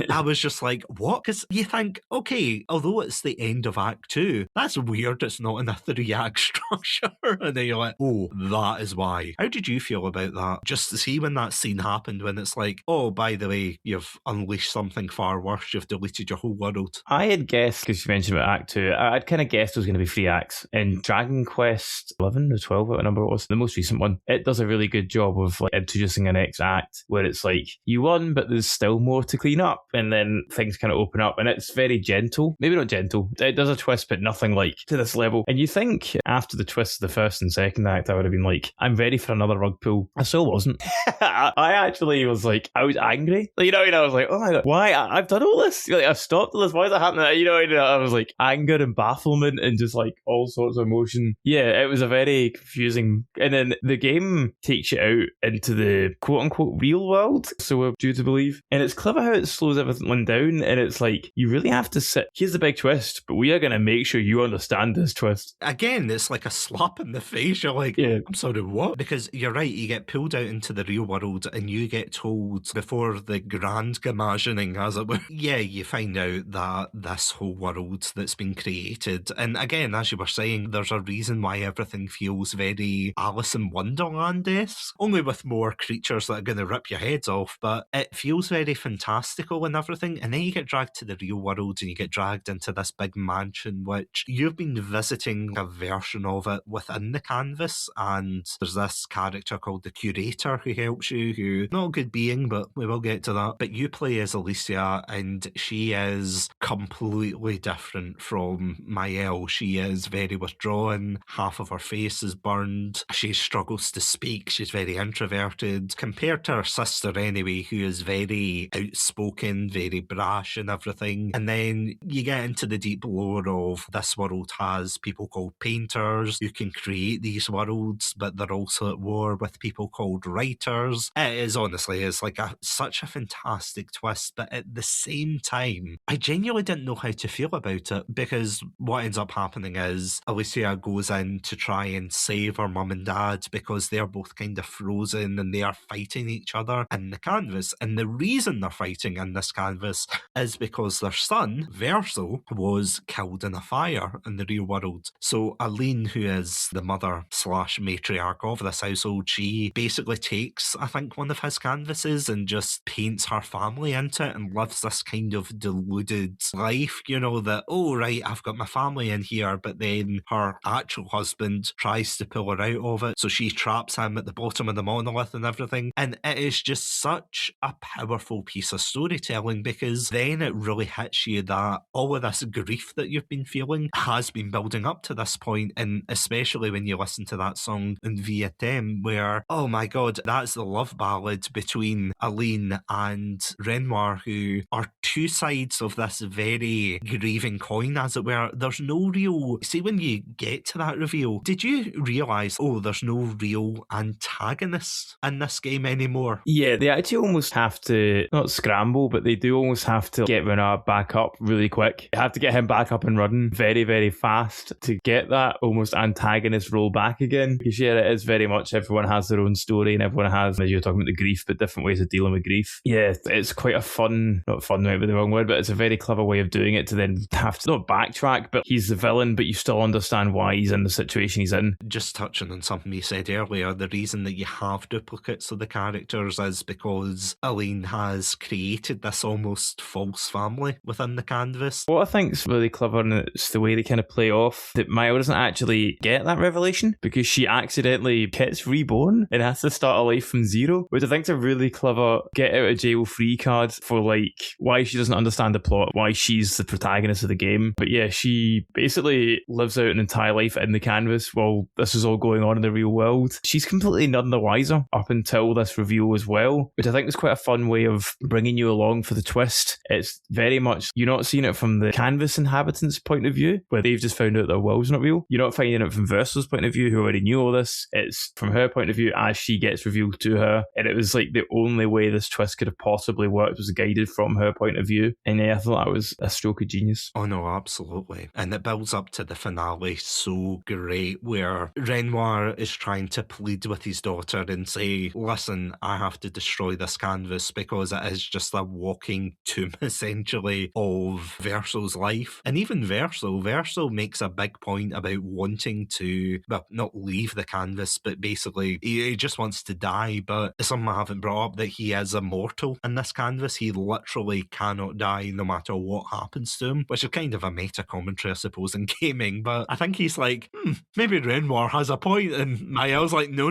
I was just like, what? Because you think, okay, although it's the end of Act 2, that's weird it's not in a 3-act structure. And then you're like, oh, that is why. How did you feel about that? Just to see when that scene happened, when it's like, oh, by the way, you've unleashed something far worse, you've deleted your whole world. I had guessed, because you mentioned about Act 2, I'd kind of guessed it was going to be 3 acts. In Dragon Quest 11 or 12, what number it was, the most recent one, it does a really good job of like introducing a next act where it's like, you won, but there's still more to clean up, and then things kind of open up, and it's very gentle. Maybe not gentle. It does a twist, but nothing like to this level. And you think after the twist of the first and second act, I would have been like, I'm ready for another rug pull. I still wasn't. I actually was like, I was angry. I was like, oh my god, why? I've done all this. Like, I've stopped all this. Why is that happening? I was like, anger and bafflement and just like all sorts of emotion. Yeah, it was a very confusing. And then the game takes you out into the quote unquote real world, so we're due to believe. And it's clever how it slows everything down. And it's like, you really have to sit. Here's the big twist, but we are going to make sure you understand this twist. Again, it's like a slap in the face. You're like, yeah. I'm sorry, what? Because you're right, you get pulled out into the real world and you get told before the grand gamagening, as it were, yeah, you find out that this whole world that's been created, and again, as you were saying, there's a reason why everything feels very Alice in Wonderland-esque, only with more creatures that are going to rip your heads off, but it feels very fantastical and everything. And then you get dragged to the real world and you get dragged into this big mansion, which you've been visiting a version of it within the canvas, and there's this character called the Curator who helps you, who, not a good being, but we will get to that. But you play as Alicia, and she is completely different from Mael. She is very withdrawn, half of her face is burned, she struggles to speak, she's very introverted, compared to her sister anyway, who is very outspoken, very brash and everything. And then you get into the deep lore of this world has people called painters who can create these worlds, but they're also at war with people called writers. It is honestly, it's like such a fantastic twist, but at the same time, I genuinely didn't know how to feel about it, because what ends up happening is Alicia goes in to try and save her mum and dad because they're both kind of frozen and they are fighting each other in the canvas. And the reason they're fighting in this canvas is because their son, Verso, was killed in a fire in the real world. So Aline, who is the mother / matriarch of this household, she basically takes, I think, one of his canvases and just paints her family into it and lives this kind of deluded life, that, oh right, I've got my family in here, but then her actual husband tries to pull her out of it, so she traps him at the bottom of the monolith and everything. And it is just such a powerful piece of storytelling, because then it really hits you that all of this grief that you've been feeling has been building up to this point. And especially when you listen to that song in Vietnam, where, oh my god, that's the love ballad between Aline and Renoir, who are two sides of this very grieving coin, as it were. There's no real, see, when you get to that reveal, did you realise, oh, there's no real antagonist in this game anymore? Yeah, they actually almost have to, not scramble, but they do almost have to get Renoir back up really really quick. You have to get him back up and running very, very fast to get that almost antagonist role back again. Because yeah, it is very much everyone has their own story and everyone has, as you're talking about the grief, but different ways of dealing with grief. Yeah, it's quite a fun, not fun might be the wrong word, but it's a very clever way of doing it to then have to not backtrack, but he's the villain, but you still understand why he's in the situation he's in. Just touching on something you said earlier, the reason that you have duplicates of the characters is because Elaine has created this almost false family within the canvas. What I think is really clever, and it's the way they kind of play off that Maya doesn't actually get that revelation because she accidentally gets reborn and has to start a life from zero, which I think is a really clever get out of jail free card for like why she doesn't understand the plot, why she's the protagonist of the game. But yeah, she basically lives out an entire life in the canvas while this is all going on in the real world. She's completely none the wiser up until this reveal as well, which I think is quite a fun way of bringing you along for the twist. It's very much, you're not seeing it from the canvas inhabitants' point of view, where they've just found out their world's not real. You're not finding it from Versal's point of view, who already knew all this. It's from her point of view as she gets revealed to her. And it was like the only way this twist could have possibly worked was guided from her point of view. And yeah, I thought that was a stroke of genius. Oh no, absolutely. And it builds up to the finale so great, where Renoir is trying to plead with his daughter and say, listen, I have to destroy this canvas because it is just a walking tomb, essentially, of Versal's life. And even Versal makes a big point about wanting to, well, not leave the canvas, but basically he just wants to die. But something I haven't brought up, that he is immortal in this canvas. He literally cannot die no matter what happens to him, which is kind of a meta commentary, I suppose, in gaming. But I think he's like, maybe Renoir has a point, and Maya's like, no,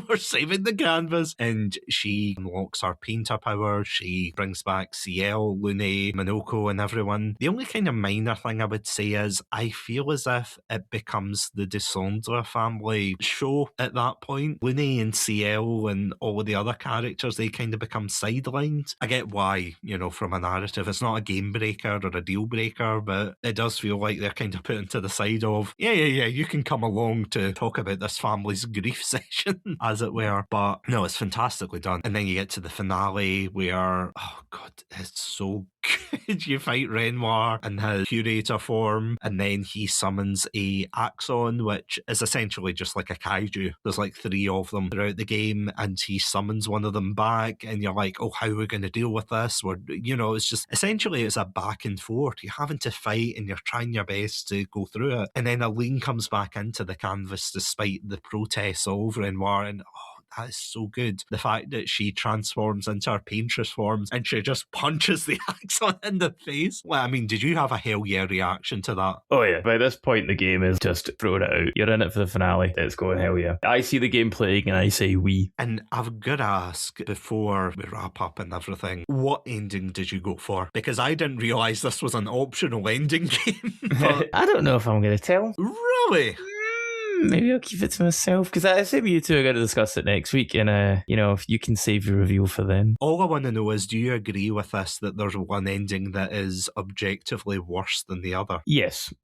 we're saving the canvas. And she unlocks her painter power. She brings back Ciel, Lune, Minoko, and everyone. The only kind of minor thing I would say is I feel as if it becomes the Descendre family show at that point. Lune and Ciel and all of the other characters, they kind of become sidelined. I get why, from a narrative, it's not a game breaker or a deal breaker, but it does feel like they're kind of put into the side of, yeah, you can come along to talk about this family's grief session, as it were. But no, it's fantastically done. And then you get to the finale where, oh god, it's so good. You fight Renoir in his curator form, and then he summons a Axon, which is essentially just like a kaiju. There's like 3 of them throughout the game, and he summons one of them back, and you're like, oh, how are we going to deal with this? It's just, essentially it's a back and forth. You're having to fight, and you're trying your best to go through it. And then Elaine comes back into the canvas despite the protests of Renoir, and that is so good. The fact that she transforms into her paintress forms and she just punches the Axon in the face. Well, I mean, did you have a hell yeah reaction to that? Oh yeah, by this point the game is just throwing it out. You're in it for the finale. It's going hell yeah. I see the game playing and I say we. And I've got to ask, before we wrap up and everything, what ending did you go for? Because I didn't realise this was an optional ending game. But I don't know if I'm going to tell. Really? Maybe I'll keep it to myself, because I assume you two are going to discuss it next week, and if you can save your reveal for then. All I want to know is, do you agree with this, that there's one ending that is objectively worse than the other? Yes.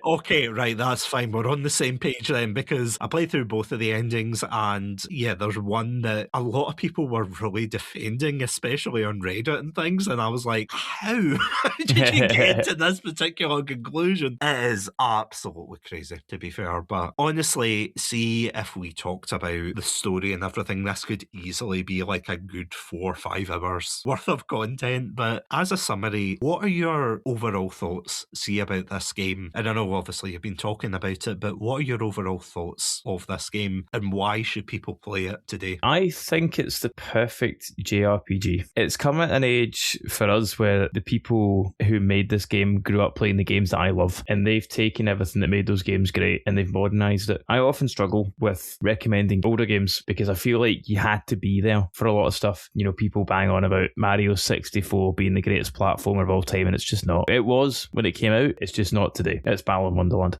Okay, right, that's fine. We're on the same page then, because I played through both of the endings, and yeah, there's one that a lot of people were really defending, especially on Reddit and things, and I was like, how did you get to this particular conclusion? It is absolutely crazy, to be fair. But honestly, see, if we talked about the story and everything, this could easily be like a good 4 or 5 hours worth of content. But as a summary, what are your overall thoughts, see, about this game? And I know obviously you've been talking about it, but what are your overall thoughts of this game, and why should people play it today? I think it's the perfect JRPG. It's come at an age for us where the people who made this game grew up playing the games that I love, and they've taken everything that made those games great and they've modernized it. I often struggle with recommending older games because I feel like you had to be there for a lot of stuff. People bang on about Mario 64 being the greatest platformer of all time, and it's just not. It was when it came out, it's just not today. It's Battle in Wonderland.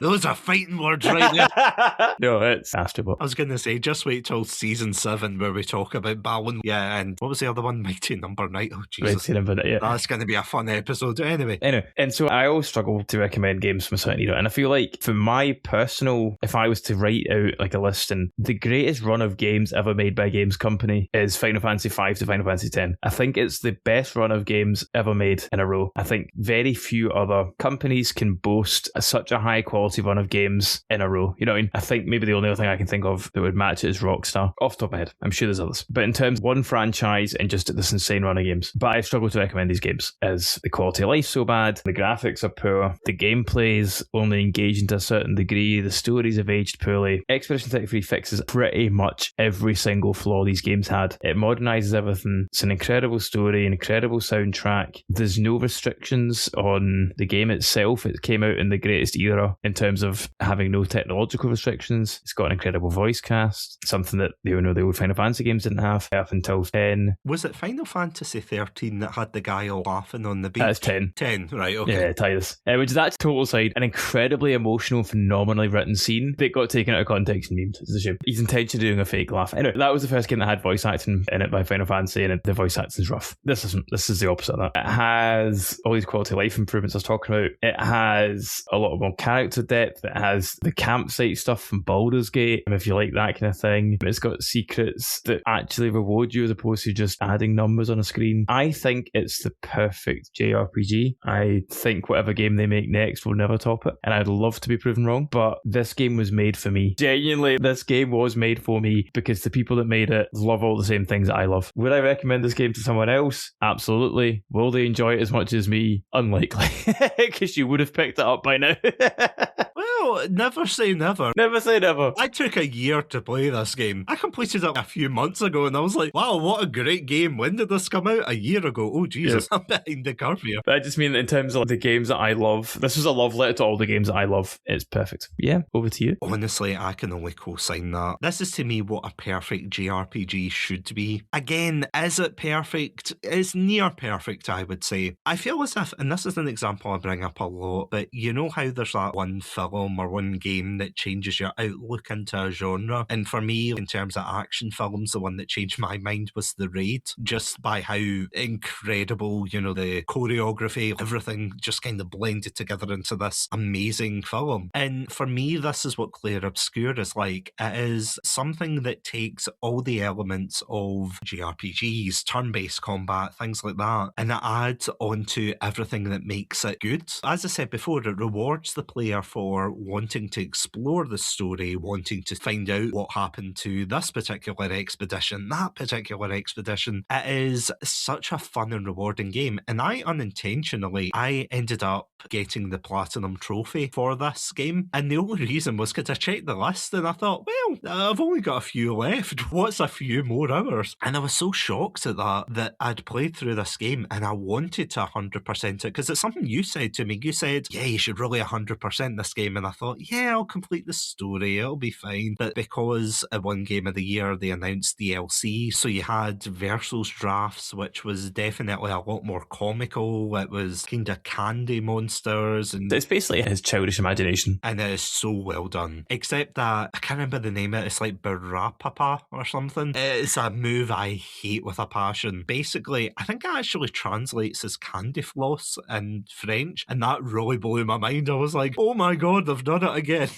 Those are fighting words right there. No, it's Astrobot. I was going to say, just wait till season 7 where we talk about Balin. Yeah, and what was the other one? Mighty Number 9. Oh, Jesus. Mighty Number 9, yeah. That's going to be a fun episode. Anyway, and so I always struggle to recommend games from a certain era, and I feel like for my personal, if I was to write out like a list, and the greatest run of games ever made by a games company is Final Fantasy V to Final Fantasy X. I think it's the best run of games ever made in a row. I think very few other companies can boast such a high quality run of games in a row. You know what I mean? I think maybe the only other thing I can think of that would match it is Rockstar. Off the top of my head. I'm sure there's others. But in terms of one franchise and just this insane run of games. But I struggle to recommend these games as the quality of life's so bad, the graphics are poor, the gameplay's only engaging to a certain degree, the stories have aged poorly. Expedition 33 fixes pretty much every single flaw these games had. It modernizes everything. It's an incredible story, an incredible soundtrack. There's no restrictions on the game itself. It came out in the greatest era in terms of having no technological restrictions. It's got an incredible voice cast, something that the old Final Fantasy games didn't have up until 10. Was it Final Fantasy 13 that had the guy all laughing on the beach? That's 10. 10, right, okay. Yeah, Titus. Which is that total side, an incredibly emotional, phenomenally written scene that got taken out of context and memed. It's a shame. He's intentionally doing a fake laugh. Anyway, that was the first game that had voice acting in it by Final Fantasy, and the voice acting is rough. This isn't. This is the opposite of that. It has all these quality of life improvements I was talking about. It has a lot more character depth. It has the campsite stuff from Baldur's Gate, if you like that kind of thing. It's got secrets that actually reward you as opposed to just adding numbers on a screen. I think it's the perfect JRPG. I think whatever game they make next will never top it, and I'd love to be proven wrong, but this game was made for me. Genuinely, this game was made for me because the people that made it love all the same things that I love. Would I recommend this game to someone else? Absolutely. Will they enjoy it as much as me? Unlikely, because you would have picked it up by now. Well, never say never. Never say never. I took a year to play this game. I completed it a few months ago and I was like, wow, what a great game. When did this come out? A year ago. Oh, Jesus, yeah. I'm behind the curve here. But I just mean in terms of the games that I love, this was a love letter to all the games that I love. It's perfect. Yeah, over to you. Honestly, I can only co-sign that. This is to me what a perfect JRPG should be. Again, is it perfect? It's near perfect, I would say. I feel as if, and this is an example I bring up a lot, but you know how there's that one film or one game that changes your outlook into a genre? And for me, in terms of action films, the one that changed my mind was The Raid, just by how incredible, the choreography, everything just kind of blended together into this amazing film. And for me, this is what Clair Obscur is like. It is something that takes all the elements of JRPGs, turn-based combat, things like that, and it adds onto everything that makes it good. As I said before, it rewards the player for wanting to explore the story, wanting to find out what happened to this particular expedition, that particular expedition. It is such a fun and rewarding game, and I ended up getting the Platinum Trophy for this game, and the only reason was because I checked the list and I thought, well, I've only got a few left. What's a few more hours? And I was so shocked at that I'd played through this game and I wanted to 100% it, because it's something you said to me. You said, yeah, you should really 100% this game, and I thought, yeah, I'll complete the story, it'll be fine. But because at one Game of the Year they announced DLC, so you had Versus Drafts, which was definitely a lot more comical. It was kind of candy monsters, and it's basically his childish imagination, and it is so well done. Except that I can't remember the name of it. It's like Barapapa or something. It's a move I hate with a passion. Basically, I think it actually translates as candy floss in French, and that really blew my mind. I was like, oh my god, they've done it again.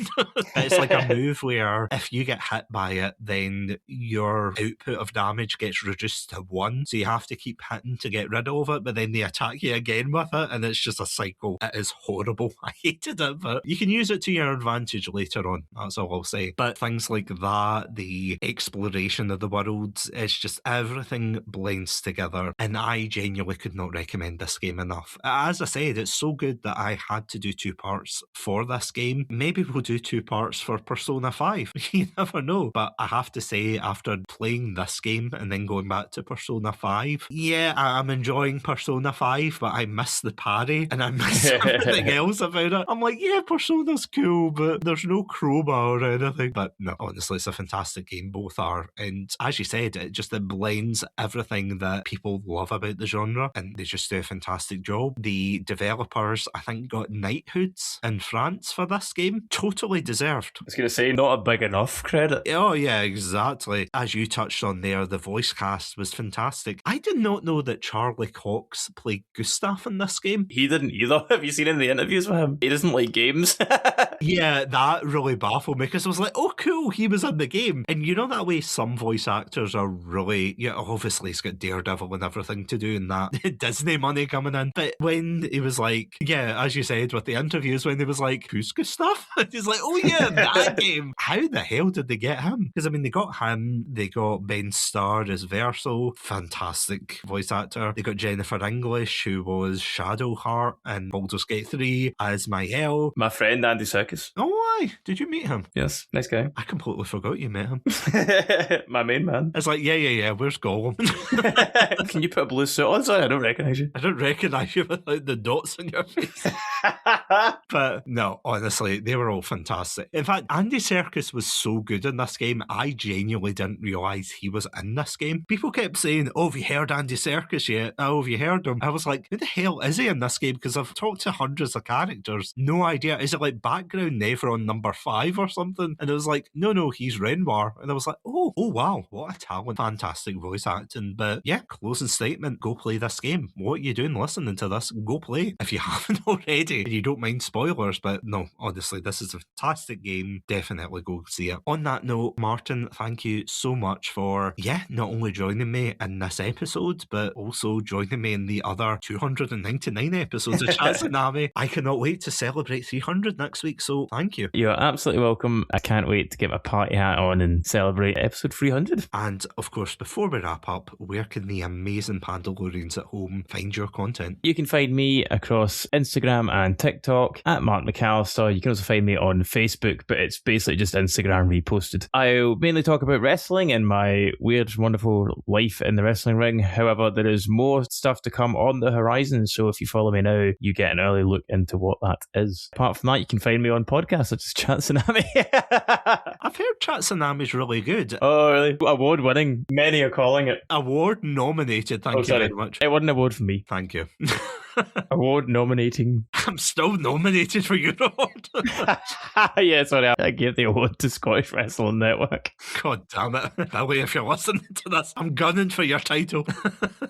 It's like a move where if you get hit by it, then your output of damage gets reduced to 1, so you have to keep hitting to get rid of it, but then they attack you again with it, and it's just a cycle. It is horrible. I hated it, but you can use it to your advantage later on. That's all I'll say. But things like that, the exploration of the world, it's just everything blends together, and I genuinely could not recommend this game enough. As I said, it's so good that I had to do 2 parts for this game. Maybe we'll do 2 parts for Persona 5. You never know. But I have to say, after playing this game and then going back to Persona 5, yeah, I'm enjoying Persona 5, but I miss the parry and I miss everything else about it. I'm like, yeah, Persona's cool, but there's no crowbar or anything. But no, honestly, it's a fantastic game. Both are. And as you said, it blends everything that people love about the genre, and they just do a fantastic job. The developers, I think, got knighthoods in France for this game. Totally deserved. I was going to say, not a big enough credit. Oh, yeah, exactly. As you touched on there, the voice cast was fantastic. I did not know that Charlie Cox played Gustav in this game. He didn't either. Have you seen in the interviews with him? He doesn't like games. Yeah, that really baffled me because I was like, oh, cool, he was in the game. And you know that way some voice actors are really, yeah, obviously he's got Daredevil and everything to do and that Disney money coming in. But when he was like, yeah, as you said with the interviews, when he was like, who's Gustav? He's like, oh yeah, that game. How the hell did they get him? Because I mean, they got him, they got Ben Starr as Verso, fantastic voice actor. They got Jennifer English, who was Shadowheart in Baldur's Gate 3 as Mael. My friend Andy Serkis. Oh, why? Did you meet him? Yes, nice guy. I completely forgot you met him. My main man. It's like, yeah, where's Gollum? Can you put a blue suit on? Sorry, I don't recognise you. I don't recognise you without the dots on your face. But no, honestly, they were all fantastic. In fact, Andy Serkis was so good in this game, I genuinely didn't realise he was in this game. People kept saying, oh, have you heard Andy Serkis yet? Oh, have you heard him? I was like, who the hell is he in this game? Because I've talked to hundreds of characters. No idea. Is it like background Nevron number 5 or something? And it was like, no, he's Renoir. And I was like, oh wow, what a talent. Fantastic voice acting. But yeah, closing statement, go play this game. What are you doing listening to this? Go play. If you haven't already, and you don't mind spoilers, but no, honestly, this is a fantastic game. Definitely go see it. On that note, Martin, thank you so much for, not only joining me in this episode, but also joining me in the other 299 episodes of Satsunami. I cannot wait to celebrate 300 next week, so thank you. You're absolutely welcome. I can't wait to get my party hat on and celebrate episode 300. And of course, before we wrap up, where can the amazing Pandalorians at home find your content? You can find me across Instagram and TikTok at Mark McAllister. You can also find me on Facebook, but it's basically just Instagram reposted. I'll mainly talk about wrestling and my weird, wonderful life in the wrestling ring. However, there is more stuff to come on the horizon, so if you follow me now, you get an early look into what that is. Apart from that, you can find me on podcasts such as Satsunami. I've heard Satsunami's really good. Oh, really? Award-winning. Many are calling it. Award-nominated, thank you very much. It wasn't an award for me. Thank you. Award nominating. I'm still nominated for your award. Yeah, sorry, I gave the award to Scottish Wrestling Network. God damn it. Billy, if you're listening to this, I'm gunning for your title.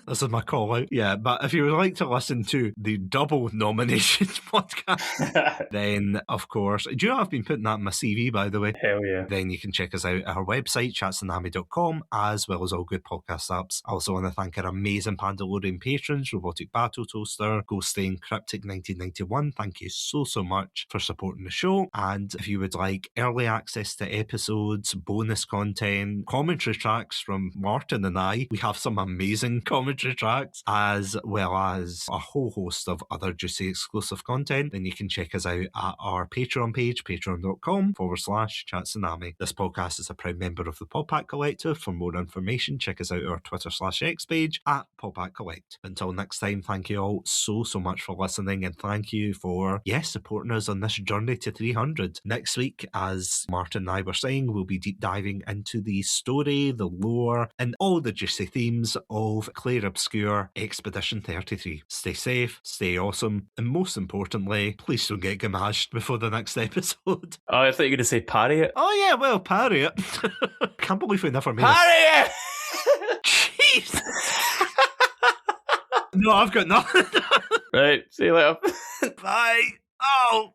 This is my call out. Yeah, but if you would like to listen to the double nomination podcast, then, of course, do you know I've been putting that in my CV, by the way? Hell yeah. Then you can check us out at our website, chatsunami.com, as well as all good podcast apps. I also want to thank our amazing Pandalorian patrons, Robotic Battle Toaster, Ghostie and Cryptic 1991. Thank you so much for supporting the show. And if you would like early access to episodes, bonus content, commentary tracks from Martin and I, we have some amazing commentary tracks, as well as a whole host of other juicy exclusive content, then you can check us out at our Patreon page, patreon.com/Chatsunami. This podcast is a proud member of the Podpack Collective. For more information, check us out at our Twitter/X page at Podpack Collect. Until next time, thank you all so much for listening, and thank you for supporting us on this journey to 300. Next week, as Martin and I were saying, we'll be deep diving into the story, the lore, and all the juicy themes of Clair Obscur Expedition 33. Stay safe, stay awesome, and most importantly, please don't get gamashed before the next episode. Oh, I thought you were going to say parry it. Oh yeah, well, parry it. Can't believe we never made Parry it! Jeez. No, I've got nothing. Right, see you later. Bye. Oh.